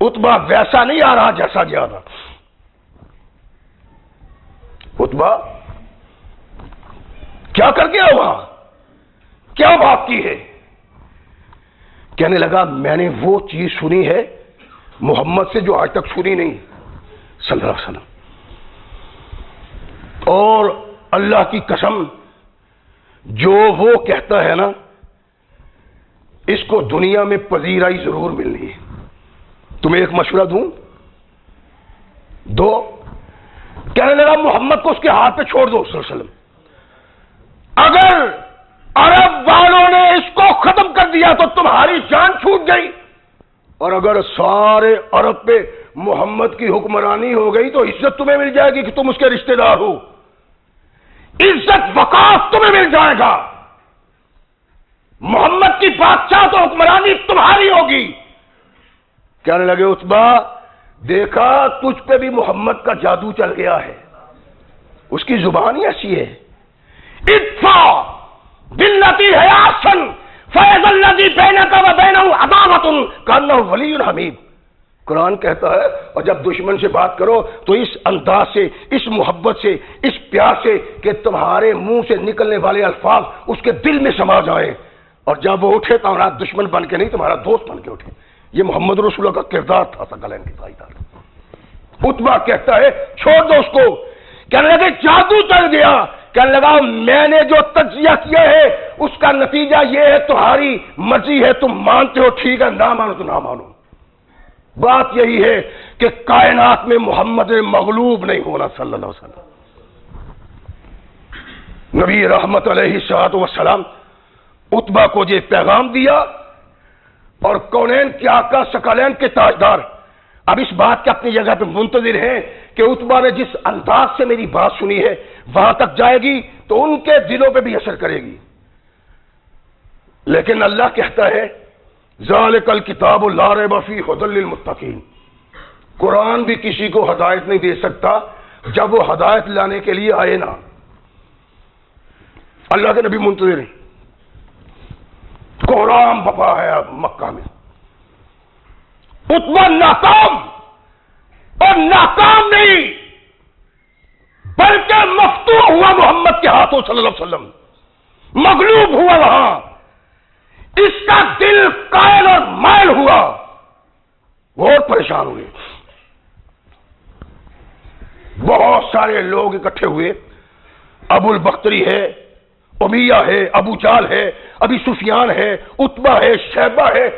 عتبہ ویسا نہیں آ رہا جیسا گیا تھا. عتبہ کیا کر گیا وہاں, کیا بات کی ہے؟ کہنے لگا میں نے وہ چیز سنی ہے محمد سے جو آج تک سنی نہیں صلی اللہ علیہ وسلم. اور اللہ کی قسم جو وہ کہتا ہے نا اس کو دنیا میں پذیرائی ضرور ملنی ہے. تمہیں ایک مشورہ دوں؟ دو. کہنے لگا محمد کو اس کے ہاتھ پہ چھوڑ دو صلی اللہ علیہ وسلم. اگر عرب والوں نے اس کو ختم کر دیا تو تمہاری جان چھوٹ گئی, اور اگر سارے عرب پہ محمد کی حکمرانی ہو گئی تو عزت تمہیں مل جائے گی کہ تم اس کے رشتہ دار ہو. عزت وقار تمہیں مل جائے گا. محمد کی بادشاہ تو حکمرانی تمہاری ہوگی. کہنے لگے عتبہ دیکھا تجھ پہ بھی محمد کا جادو چل گیا ہے, اس کی زبان ہی ایسی ہے. ادفع باللتی ہی احسن فاذا الذی بینک و بینہ عداوۃ کانہ ولی حمید. قرآن کہتا ہے اور جب دشمن سے بات کرو تو اس انداز سے, اس محبت سے, اس پیار سے کہ تمہارے منہ سے نکلنے والے الفاظ اس کے دل میں سما جائیں, اور جب وہ اٹھے تو ہمارا دشمن بن کے نہیں تمہارا دوست بن کے اٹھے. یہ محمد رسول اللہ کا کردار تھا ثقلین کے تاجدار. عتبہ کہتا ہے چھوڑ دو اس کو. کہنے لگے جادو چل گیا. کہنے لگا میں نے جو تجزیہ کیا ہے اس کا نتیجہ یہ ہے تمہاری مرضی ہے, تم مانتے ہو ٹھیک ہے, نہ مانو تو نہ مانو. بات یہی ہے کہ کائنات میں محمد مغلوب نہیں ہونا صلی اللہ علیہ وسلم. نبی رحمت علیہ الصلوۃ والسلام عتبہ کو یہ پیغام دیا, اور کونین کے آقا ثقلین کے تاجدار اب اس بات کے اپنی جگہ پہ منتظر ہیں کہ عتبہ نے جس انداز سے میری بات سنی ہے وہاں تک جائے گی تو ان کے دلوں پہ بھی اثر کرے گی. لیکن اللہ کہتا ہے ذالک الکتاب لا ریب فیہ ھدی للمتقین. قرآن بھی کسی کو ہدایت نہیں دے سکتا جب وہ ہدایت لانے کے لیے آئے نا. اللہ کے نبی منتظر ہیں. کوہرام بپا ہے اب مکہ میں. عتبہ ناکام, اور ناکام نہیں بلکہ مفتوح ہوا محمد کے ہاتھوں صلی اللہ علیہ وسلم. مغلوب ہوا وہاں, اس کا دل قائل اور مائل ہوا, بہت پریشان ہوئے. بہت سارے لوگ اکٹھے ہوئے. ابو البختری ہے, امیہ ہے, ابو جال ہے, ابی سفیان ہے, عتبہ ہے, شیبہ ہے.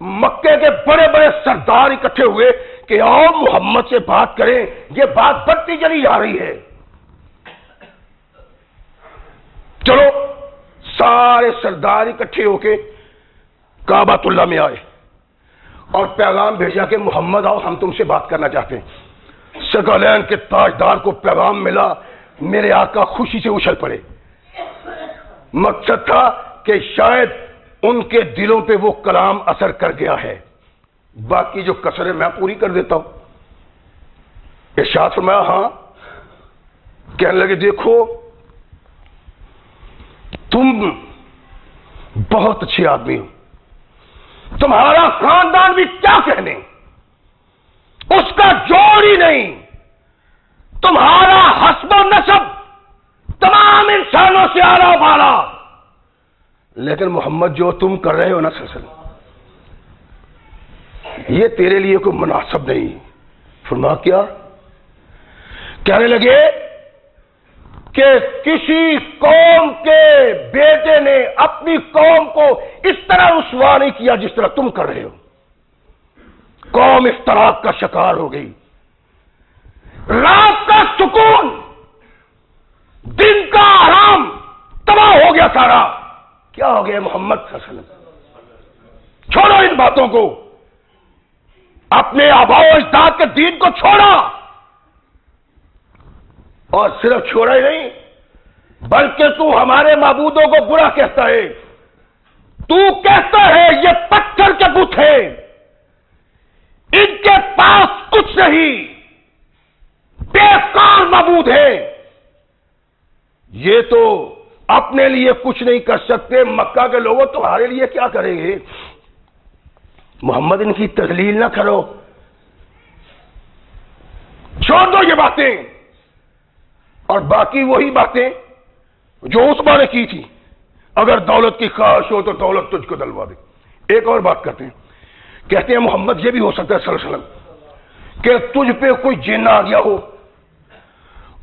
مکے کے بڑے بڑے سردار اکٹھے ہوئے کہ آؤ محمد سے بات کریں, یہ بات بڑھتی چلی جا رہی ہے. چلو سارے سردار اکٹھے ہو کے کعبۃ اللہ میں آئے اور پیغام بھیجا کہ محمد آؤ ہم تم سے بات کرنا چاہتے ہیں. ثقلین کے تاجدار کو پیغام ملا, میرے آقا خوشی سے اچھل پڑے. مقصد تھا کہ شاید ان کے دلوں پہ وہ کلام اثر کر گیا ہے. باقی جو کسر ہے میں پوری کر دیتا ہوں. ارشاد فرمایا ہاں. کہنے لگے دیکھو تم بہت اچھے آدمی ہو, تمہارا خاندان بھی کیا کہنے, اس کا جوڑ ہی نہیں. تمہارا حسب و نسب تمام انسانوں سے اعلیٰ بالا, لیکن محمد جو تم کر رہے ہو نا سلسلہ یہ تیرے لیے کوئی مناسب نہیں. فرما کیا؟ کہنے لگے کہ کسی قوم کے بیٹے نے اپنی قوم کو اس طرح رسوا نہیں کیا جس طرح تم کر رہے ہو. قوم افتراق کا شکار ہو گئی. رات کا سکون, دن کا آرام تباہ ہو گیا سارا. کیا ہو گیا محمد صلی اللہ علیہ وسلم؟ چھوڑو ان باتوں کو, اپنے آباء و اجداد کے دین کو چھوڑا, اور صرف چھوڑا ہی نہیں بلکہ تو ہمارے معبودوں کو برا کہتا ہے. تو کہتا ہے یہ پتھر کے بت ہیں، ان کے پاس کچھ نہیں، بیکار معبود ہے، یہ تو اپنے لیے کچھ نہیں کر سکتے، مکہ کے لوگوں تمہارے لیے کیا کریں گے؟ محمد ان کی تذلیل نہ کرو، چھوڑ دو یہ باتیں، اور باقی وہی باتیں جو عثمان نے کی تھی، اگر دولت کی خواہش ہو تو دولت تجھ کو دلوا دے۔ ایک اور بات کرتے ہیں، کہتے ہیں محمد یہ بھی ہو سکتا ہے صلی اللہ علیہ وسلم کہ تجھ پہ کوئی جن آ گیا ہو،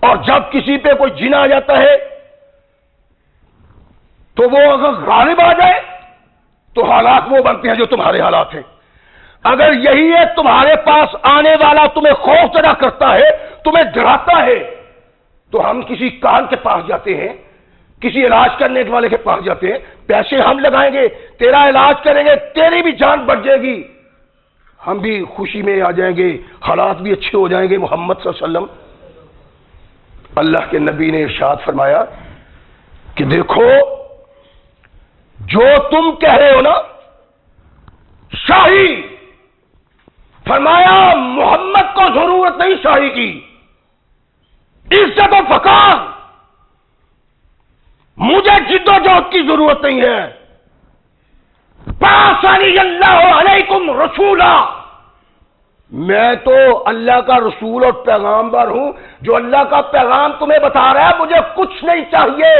اور جب کسی پہ کوئی جن آ جاتا ہے تو وہ اگر غالب آ جائے تو حالات وہ بنتے ہیں جو تمہارے حالات ہیں۔ اگر یہی ہے تمہارے پاس آنے والا تمہیں خوف زدہ کرتا ہے، تمہیں ڈراتا ہے، تو ہم کسی کان کے پاس جاتے ہیں، کسی علاج کرنے والے کے پاس جاتے ہیں، پیسے ہم لگائیں گے، تیرا علاج کریں گے، تیری بھی جان بچ جائے گی، ہم بھی خوشی میں آ جائیں گے، حالات بھی اچھے ہو جائیں گے۔ محمد صلی اللہ علیہ وسلم، اللہ کے نبی نے ارشاد فرمایا کہ دیکھو جو تم کہہ رہے ہو نا شاہی، فرمایا محمد کو ضرورت نہیں شاہی کی، عزت و فخر، مجھے جد و جہد کی ضرورت نہیں ہے۔ بَعَثَنِيَ اللَّهُ عَلَيْكُمْ رَسُولًا، میں تو اللہ کا رسول اور پیغامبر ہوں، جو اللہ کا پیغام تمہیں بتا رہا ہے، مجھے کچھ نہیں چاہیے۔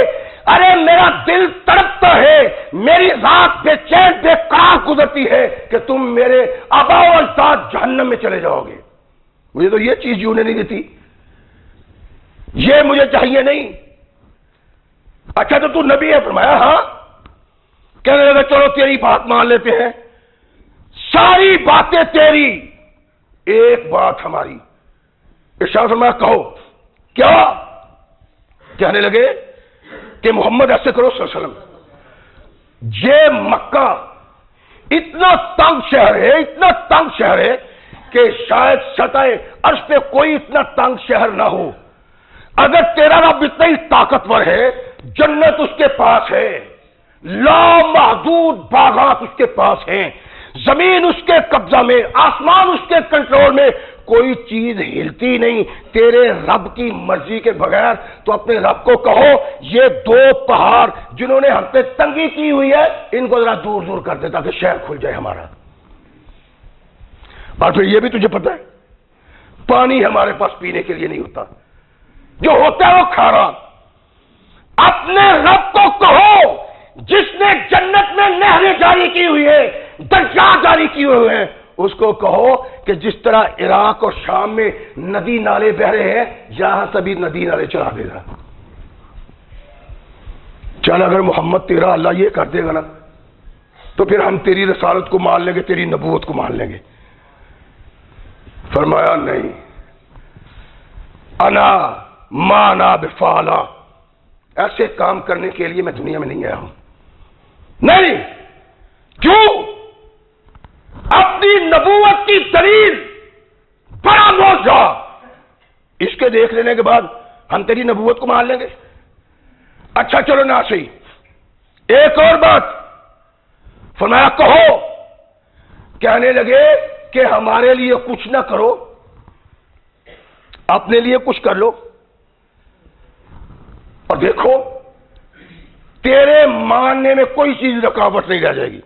ارے میرا دل تڑپتا ہے، میری ذات بے چین بے قرار گزرتی ہے کہ تم میرے آبا و اجداد جہنم میں چلے جاؤ گے، مجھے تو یہ چیز جینے نہیں دیتی، یہ مجھے چاہیے نہیں۔ اچھا تو نبی ہے؟ فرمایا ہاں۔ کہنے لگے چلو تیری بات مان لیتے ہیں، ساری باتیں تیری، ایک بات ہماری۔ ارشاد فرمایا کہو کیا؟ کہنے لگے کہ محمد ایسے کرو صلی اللہ علیہ وسلم، یہ مکہ اتنا تنگ شہر ہے، اتنا تنگ شہر ہے کہ شاید سطح عرش پہ کوئی اتنا تنگ شہر نہ ہو۔ اگر تیرا رب اتنا ہی طاقتور ہے، جنت اس کے پاس ہے، لامحدود باغات اس کے پاس ہیں، زمین اس کے قبضہ میں، آسمان اس کے کنٹرول میں، کوئی چیز ہلتی نہیں تیرے رب کی مرضی کے بغیر، تو اپنے رب کو کہو یہ دو پہاڑ جنہوں نے ہم پہ تنگی کی ہوئی ہے، ان کو ذرا دور دور کر دے تاکہ شہر کھل جائے ہمارا۔ اور پھر یہ بھی تجھے پتہ ہے پانی ہمارے پاس پینے کے لیے نہیں ہوتا، جو ہوتا ہے وہ کھارا۔ اپنے رب کو کہو جس نے جنت میں نہریں جاری کی ہوئی ہے، دریا جاری کیے ہوئے ہیں، اس کو کہو کہ جس طرح عراق اور شام میں ندی نالے بہ رہے ہیں، یہاں سبھی ندی نالے چلا دے گا۔ چل اگر محمد تیرا اللہ یہ کر دے گا نا، تو پھر ہم تیری رسالت کو مان لیں گے، تیری نبوت کو مان لیں گے۔ فرمایا نہیں، انا مانا بفعلا، ایسے کام کرنے کے لیے میں دنیا میں نہیں آیا ہوں۔ نہیں، کیوں؟ اپنی نبوت کی دلیل، بڑا معجزہ، اس کے دیکھ لینے کے بعد ہم تیری نبوت کو مان لیں گے۔ اچھا چلو نہ صحیح، ایک اور بات فرمایا کہو۔ کہنے لگے کہ ہمارے لیے کچھ نہ کرو، اپنے لیے کچھ کر لو، اور دیکھو تیرے ماننے میں کوئی چیز رکاوٹ نہیں رہ جائے گی۔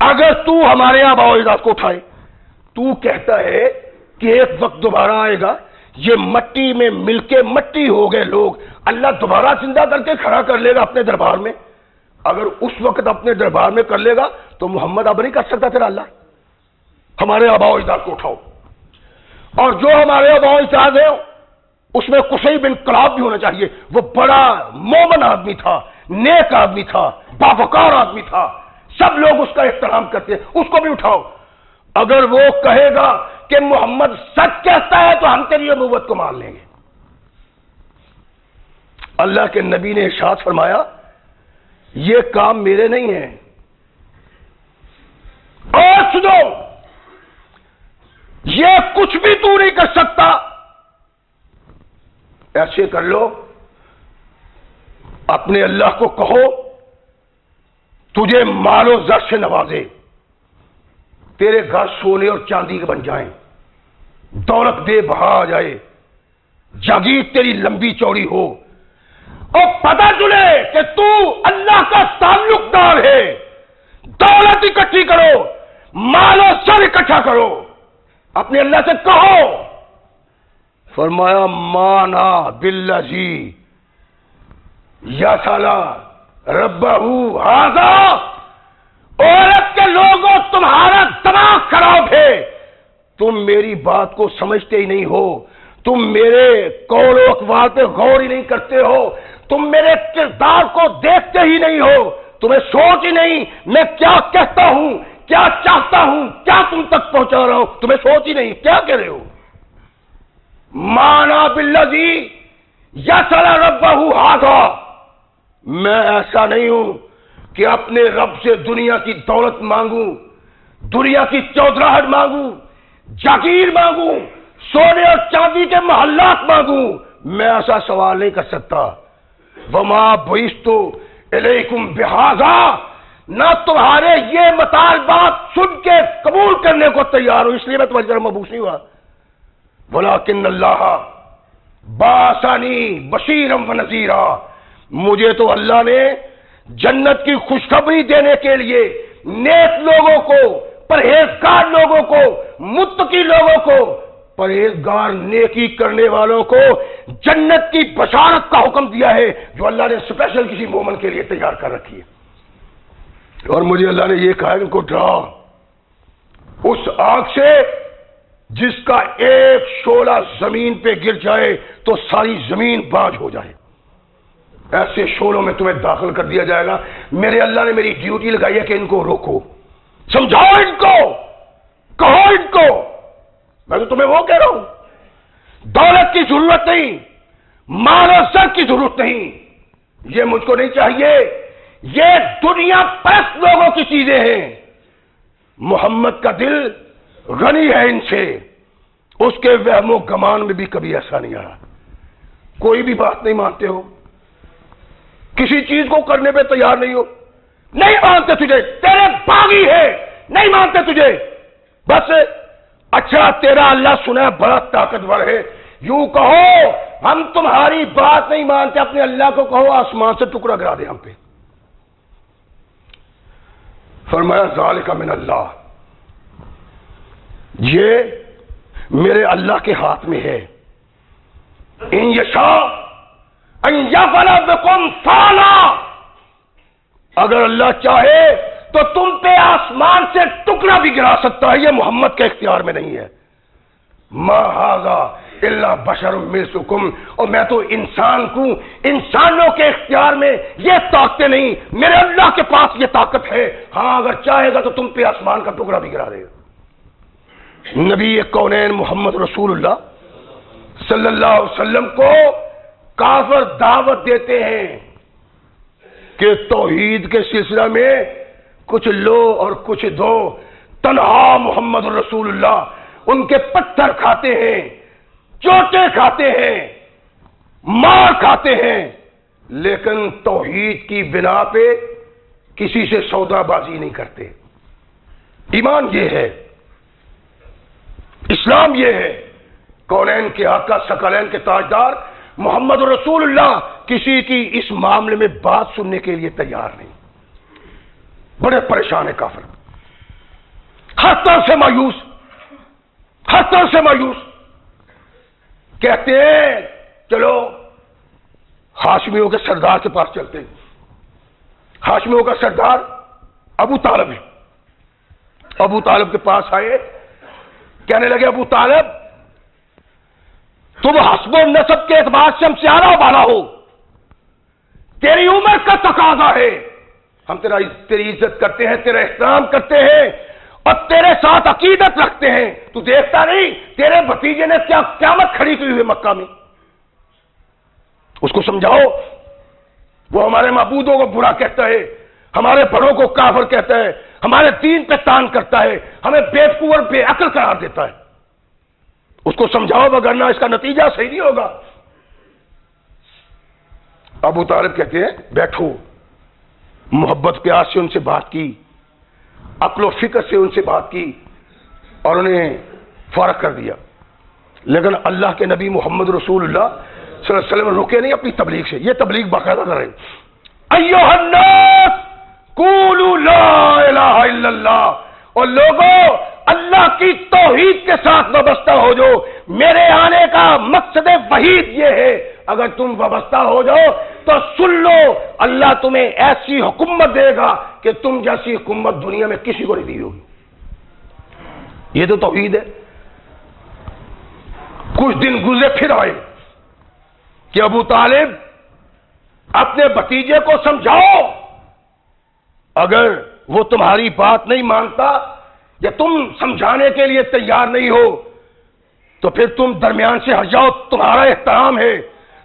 اگر تو ہمارے آباء و اجداد کو اٹھائے، تو کہتا ہے کہ ایک وقت دوبارہ آئے گا، یہ مٹی میں مل کے مٹی ہو گئے لوگ، اللہ دوبارہ زندہ کر کے کھڑا کر لے گا اپنے دربار میں۔ اگر اس وقت اپنے دربار میں کر لے گا تو محمد اب نہیں کر سکتا تیرا اللہ۔ ہمارے آباء و اجداد کو اٹھاؤ، اور جو ہمارے آباء و اجداد ہیں اس میں قصی بن کلاب بھی ہونا چاہیے، وہ بڑا مومن آدمی تھا، نیک آدمی تھا، باوقار آدمی تھا، سب لوگ اس کا احترام کرتے ہیں، اس کو بھی اٹھاؤ۔ اگر وہ کہے گا کہ محمد سچ کہتا ہے تو ہم تیری نبوت کو مان لیں گے۔ اللہ کے نبی نے ارشاد فرمایا یہ کام میرے نہیں ہیں، اور سنو یہ کچھ بھی تو نہیں کر سکتا، ایسے کر لو، اپنے اللہ کو کہو تجھے مال و زر سے نوازے، تیرے گھر سونے اور چاندی کے بن جائیں، دولت بے بہا آ جائے، جاگیر تیری لمبی چوڑی ہو، اور پتہ چلے کہ تو اللہ کا تعلق دار ہے، دولت اکٹھی کرو، مال و زر اکٹھا کرو، اپنے اللہ سے کہو۔ فرمایا مانا باللذی یسالا ربہ ھذا، عورت کے لوگوں تمہارا دماغ خراب ہے، تم میری بات کو سمجھتے ہی نہیں ہو، تم میرے قول و اقوال پہ غور ہی نہیں کرتے ہو، تم میرے کردار کو دیکھتے ہی نہیں ہو، تمہیں سوچ ہی نہیں میں کیا کہتا ہوں، کیا چاہتا ہوں، کیا تم تک پہنچا رہا ہوں، تمہیں سوچ ہی نہیں، کیا کہہ رہے ہو؟ مانا باللذی یسأل ربہ ھذا، میں ایسا نہیں ہوں کہ اپنے رب سے دنیا کی دولت مانگوں، دنیا کی چودراہٹ مانگوں، جاگیر مانگوں، سونے اور چاندی کے محلات مانگوں، میں ایسا سوال نہیں کر سکتا۔ وما بعثت الیکم بھذا، نہ تمہارے یہ مطالبات سن کے قبول کرنے کو تیار ہوں، اس لیے میں تمہاری طرف مبعوث نہیں ہوا۔ ولکن اللہ بعثنی بشیرا ونذیرا، مجھے تو اللہ نے جنت کی خوشخبری دینے کے لیے نیک لوگوں کو، پرہیزگار لوگوں کو، متقی لوگوں کو، پرہیزگار نیکی کرنے والوں کو جنت کی بشارت کا حکم دیا ہے، جو اللہ نے اسپیشل کسی مومن کے لیے تیار کر رکھی ہے۔ اور مجھے اللہ نے یہ کہا کہ ان کو ڈرا اس آگ سے جس کا ایک شعلہ زمین پہ گر جائے تو ساری زمین باج ہو جائے، ایسے شعلوں میں تمہیں داخل کر دیا جائے گا۔ میرے اللہ نے میری ڈیوٹی لگائی ہے کہ ان کو روکو، سمجھاؤ ان کو، کہو ان کو، میں تو تمہیں وہ کہہ رہا ہوں، دولت کی ضرورت نہیں، مال و زر کی ضرورت نہیں، یہ مجھ کو نہیں چاہیے، یہ دنیا پرست لوگوں کی چیزیں ہیں۔ محمد کا دل غنی ہے ان سے، اس کے وہم و گمان میں بھی کبھی ایسا نہیں آیا۔ کوئی بھی بات نہیں مانتے ہو، کسی چیز کو کرنے پہ تیار نہیں ہو، نہیں مانتے تجھے، تیرے باغی ہے، نہیں مانتے تجھے، بس اچھا تیرا اللہ سنا ہے بڑا طاقتور ہے، یوں کہو ہم تمہاری بات نہیں مانتے، اپنے اللہ کو کہو آسمان سے ٹکڑا گرا دے ہم پہ۔ فرمایا ذالک من اللہ، یہ میرے اللہ کے ہاتھ میں ہے، ان یشاء ان یفعل بکم فعلا، اگر اللہ چاہے تو تم پہ آسمان سے ٹکڑا بھی گرا سکتا ہے، یہ محمد کے اختیار میں نہیں ہے۔ ما ھذا الا بشر مثلکم، اور میں تو انسان کو، انسانوں کے اختیار میں یہ طاقتیں نہیں، میرے اللہ کے پاس یہ طاقت ہے، ہاں اگر چاہے گا تو تم پہ آسمان کا ٹکڑا بھی گرا دے گا۔ نبی کونین محمد رسول اللہ صلی اللہ علیہ وسلم کو کافر دعوت دیتے ہیں کہ توحید کے سلسلہ میں کچھ لو اور کچھ دو، تنہا محمد رسول اللہ ان کے پتھر کھاتے ہیں، چوٹیں کھاتے ہیں، مار کھاتے ہیں، لیکن توحید کی بنا پہ کسی سے سودا بازی نہیں کرتے۔ ایمان یہ ہے، اسلام یہ ہے، کونین کے آقا ثقلین کے تاجدار محمد رسول اللہ کسی کی اس معاملے میں بات سننے کے لیے تیار نہیں، بڑے پریشان ہے کافر، ہر طرح سے مایوس، ہر طرح سے مایوس، کہتے ہیں چلو ہاشمیوں کے سردار کے پاس چلتے ہیں۔ ہاشمیوں کا سردار ابو طالب ہے، ابو طالب کے پاس آئے، کہنے لگے ابو طالب تم حسب و نسب کے اعتبار سے ہم سے اعلیٰ بالا ہو، تیری عمر کا تقاضا ہے، ہم تیری عزت کرتے ہیں، تیرا احترام کرتے ہیں اور تیرے ساتھ عقیدت رکھتے ہیں، تو دیکھتا نہیں تیرے بھتیجے نے کیا قیامت کھڑی کی ہوئی مکہ میں، اس کو سمجھاؤ، وہ ہمارے معبودوں کو برا کہتا ہے، ہمارے بڑوں کو کافر کہتا ہے، ہمارے دین پہ تان کرتا ہے، ہمیں بے قوت اور بے عقل قرار دیتا ہے، اس کو سمجھاؤ وگرنہ اس کا نتیجہ صحیح نہیں ہوگا۔ ابو طالب کہتے ہیں بیٹھو، محبت پیار سے ان سے بات کی، عقل و فکر سے ان سے بات کی اور انہیں فارغ کر دیا. لیکن اللہ کے نبی محمد رسول اللہ صلی اللہ علیہ وسلم رکے نہیں اپنی تبلیغ سے. یہ تبلیغ باقاعدہ کر رہے ہیں. ایھا الناس قولوا لا الہ الا اللہ، اور لوگوں اللہ کی توحید کے ساتھ وابستہ ہو جاؤ. میرے آنے کا مقصد وحید یہ ہے، اگر تم وابستہ ہو جاؤ تو سن لو، اللہ تمہیں ایسی حکومت دے گا کہ تم جیسی حکومت دنیا میں کسی کو نہیں دی ہوگی. یہ تو توحید ہے. کچھ دن گزرے پھر آئے کہ ابو طالب اپنے بھتیجے کو سمجھاؤ، اگر وہ تمہاری بات نہیں مانتا یا تم سمجھانے کے لیے تیار نہیں ہو تو پھر تم درمیان سے ہٹ جاؤ. تمہارا احترام ہے،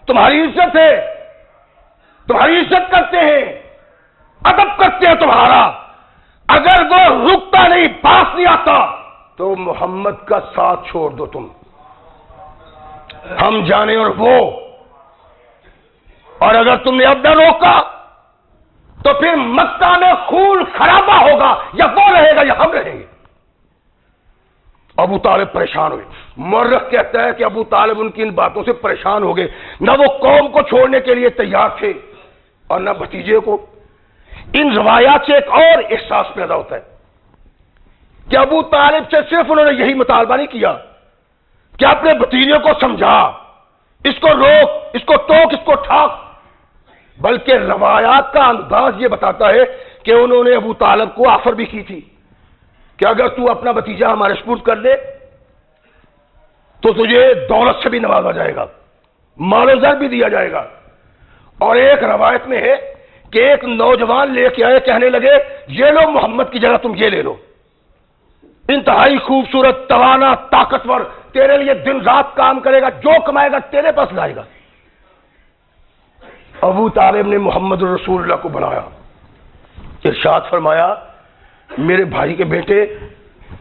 تمہاری عزت ہے، تمہاری عزت کرتے ہیں، ادب کرتے ہیں تمہارا. اگر وہ رکتا نہیں، پاس نہیں آتا تو محمد کا ساتھ چھوڑ دو. تم ہم جانے اور وہ، اور اگر تم نے اب نہ روکا تو پھر مکہ میں خون خرابہ ہوگا، یا وہ رہے گا یا ہم رہیں گے. ابو طالب پریشان ہوئے. مورخ کہتا ہے کہ ابو طالب ان کی ان باتوں سے پریشان ہو گئے. نہ وہ قوم کو چھوڑنے کے لیے تیار تھے اور نہ بھتیجے کو. ان روایات سے ایک اور احساس پیدا ہوتا ہے کہ ابو طالب سے صرف انہوں نے یہی مطالبہ نہیں کیا کہ اپنے بھتیجے کو سمجھا، اس کو روک، اس کو ٹوک، اس کو ٹھاک، بلکہ روایات کا انداز یہ بتاتا ہے کہ انہوں نے ابو طالب کو آفر بھی کی تھی کہ اگر تو اپنا بھتیجا ہمارے سپرد کر دے تو تجھے دولت سے بھی نوازا جائے گا، مال و زر بھی دیا جائے گا. اور ایک روایت میں ہے کہ ایک نوجوان لے کے آئے، کہنے لگے یہ لو محمد کی جگہ تم یہ لے لو، انتہائی خوبصورت، توانا، طاقتور، تیرے لیے دن رات کام کرے گا، جو کمائے گا تیرے پاس لائے گا. ابو طالب نے محمد رسول اللہ کو بنایا. ارشاد فرمایا میرے بھائی کے بیٹے،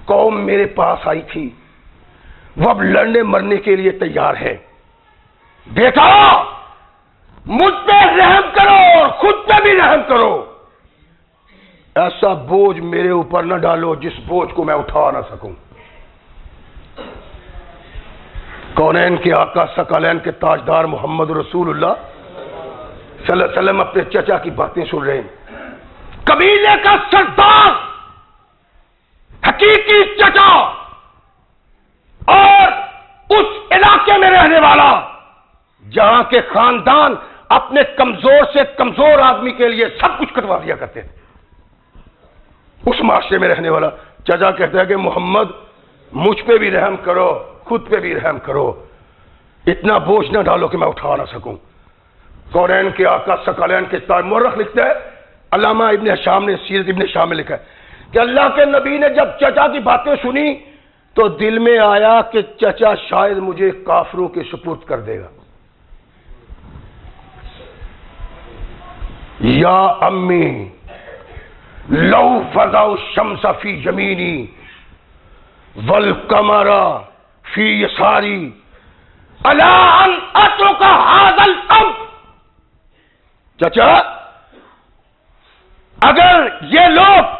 قوم میرے پاس آئی تھی، وہ اب لڑنے مرنے کے لیے تیار ہے. بیٹا مجھ پہ رحم کرو اور خود پہ بھی رحم کرو. ایسا بوجھ میرے اوپر نہ ڈالو جس بوجھ کو میں اٹھا نہ سکوں. کونین کے آقا ثقلین کے تاجدار محمد رسول اللہ صلی اللہ علیہ وسلم اپنے چچا کی باتیں سن رہے ہیں. قبیلے کا سردار، حقیقی چچا، اور اس علاقے میں رہنے والا جہاں کے خاندان اپنے کمزور سے کمزور آدمی کے لیے سب کچھ کٹوا دیا کرتے تھے، اس معاشرے میں رہنے والا چچا کہتا ہے کہ محمد مجھ پہ بھی رحم کرو، خود پہ بھی رحم کرو، اتنا بوجھ نہ ڈالو کہ میں اٹھا نہ سکوں. کونین کے آقا ثقلین کے تاج. مورخ لکھتا ہے، علامہ ابن ہشام نے سیرت ابن ہشام میں لکھا ہے کہ اللہ کے نبی نے جب چچا کی باتیں سنی تو دل میں آیا کہ چچا شاید مجھے کافروں کے سپرد کر دے گا. یا امی لو فضاء الشمس فی یمینی والقمر فی یساری الا ان اترک ھذا الامر. چچا اگر یہ لوگ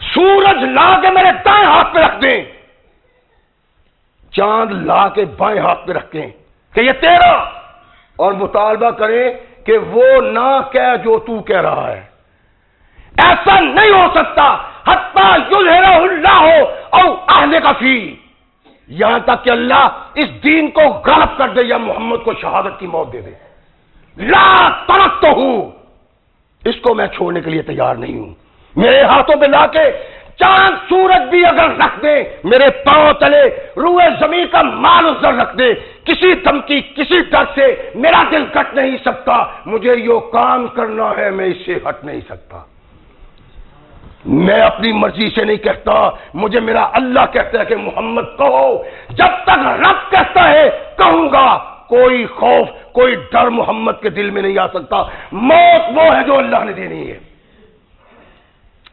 سورج لا کے میرے دائیں ہاتھ پہ رکھ دیں، چاند لا کے بائیں ہاتھ پہ رکھیں کہ یہ تیرا، اور مطالبہ کریں کہ وہ نہ کہہ جو تو کہہ رہا ہے، ایسا نہیں ہو سکتا حتیٰ یظہرہ اللہ او اہل کا فی، یہاں تک کہ اللہ اس دین کو غالب کر دے یا محمد کو شہادت کی موت دے دے. لا ترکتہ، اس کو میں چھوڑنے کے لیے تیار نہیں ہوں. میرے ہاتھوں پہ لا کے چاند سورج بھی اگر رکھ دے، میرے پاؤں تلے روئے زمین کا مال و زر رکھ دے، کسی دھمکی کسی ڈر سے میرا دل کٹ نہیں سکتا. مجھے یہ کام کرنا ہے، میں اس سے ہٹ نہیں سکتا. میں اپنی مرضی سے نہیں کہتا، مجھے میرا اللہ کہتا ہے کہ محمد کہو. جب تک رب کہتا ہے کہوں گا. کوئی خوف کوئی ڈر محمد کے دل میں نہیں آ سکتا. موت وہ ہے جو اللہ نے دینی ہے.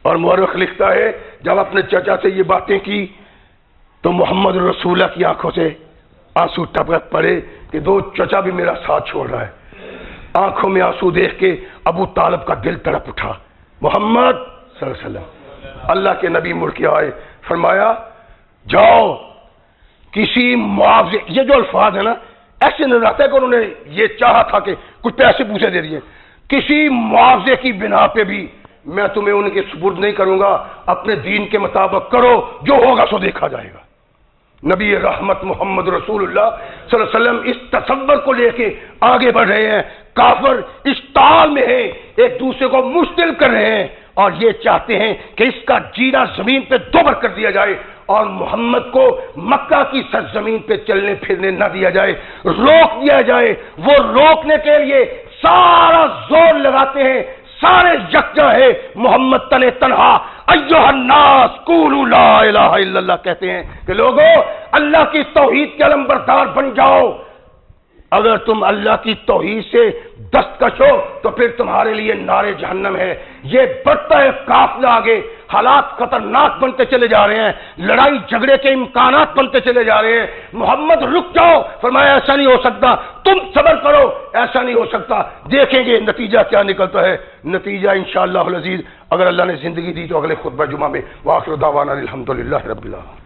اور مورخ لکھتا ہے جب اپنے چچا سے یہ باتیں کی تو محمد رسول اللہ کی آنکھوں سے آنسو ٹپک پڑے کہ دو چچا بھی میرا ساتھ چھوڑ رہا ہے. آنکھوں میں آنسو دیکھ کے ابو طالب کا دل تڑپ اٹھا. محمد صلی اللہ علیہ وسلم، اللہ کے نبی مڑ کے آئے، فرمایا جاؤ کسی معاوضے، یہ جو الفاظ ہیں نا ایسے نظر آتا ہے کہ انہوں نے یہ چاہا تھا کہ کچھ پیسے پوسے دے دیے، کسی معاوضے کی بنا پہ بھی میں تمہیں ان کے سپرد نہیں کروں گا، اپنے دین کے مطابق کرو، جو ہوگا سو دیکھا جائے گا۔ نبی رحمت محمد رسول اللہ صلی اللہ علیہ وسلم اس تصور کو لے کے آگے بڑھ رہے ہیں، کافر اس تال میں ہیں، ایک دوسرے کو مشتل کر رہے ہیں اور یہ چاہتے ہیں کہ اس کا جینا زمین پہ دوبر کر دیا جائے اور محمد کو مکہ کی سرزمین پہ چلنے پھرنے نہ دیا جائے، روک دیا جائے۔ وہ روکنے کے لیے سارا زور لگاتے ہیں، سارے یکجا ہے، محمد تنے تنہا ایھا الناس قولوا لا الہ الا اللہ کہتے ہیں کہ لوگوں اللہ کی توحید کے علمبردار بن جاؤ۔ اگر تم اللہ کی توحید سے دستکش ہو تو پھر تمہارے لیے نار جہنم ہے۔ یہ بڑھتا ہے قافلہ آگے، حالات خطرناک بنتے چلے جا رہے ہیں، لڑائی جھگڑے کے امکانات بنتے چلے جا رہے ہیں۔ محمد رک جاؤ، فرمایا ایسا نہیں ہو سکتا، تم صبر کرو، ایسا نہیں ہو سکتا، دیکھیں گے نتیجہ کیا نکلتا ہے۔ نتیجہ انشاءاللہ العزیز اگر اللہ نے زندگی دی تو اگلے خطبہ جمعہ میں۔ وآخر دعوانا الحمدللہ رب العالمین۔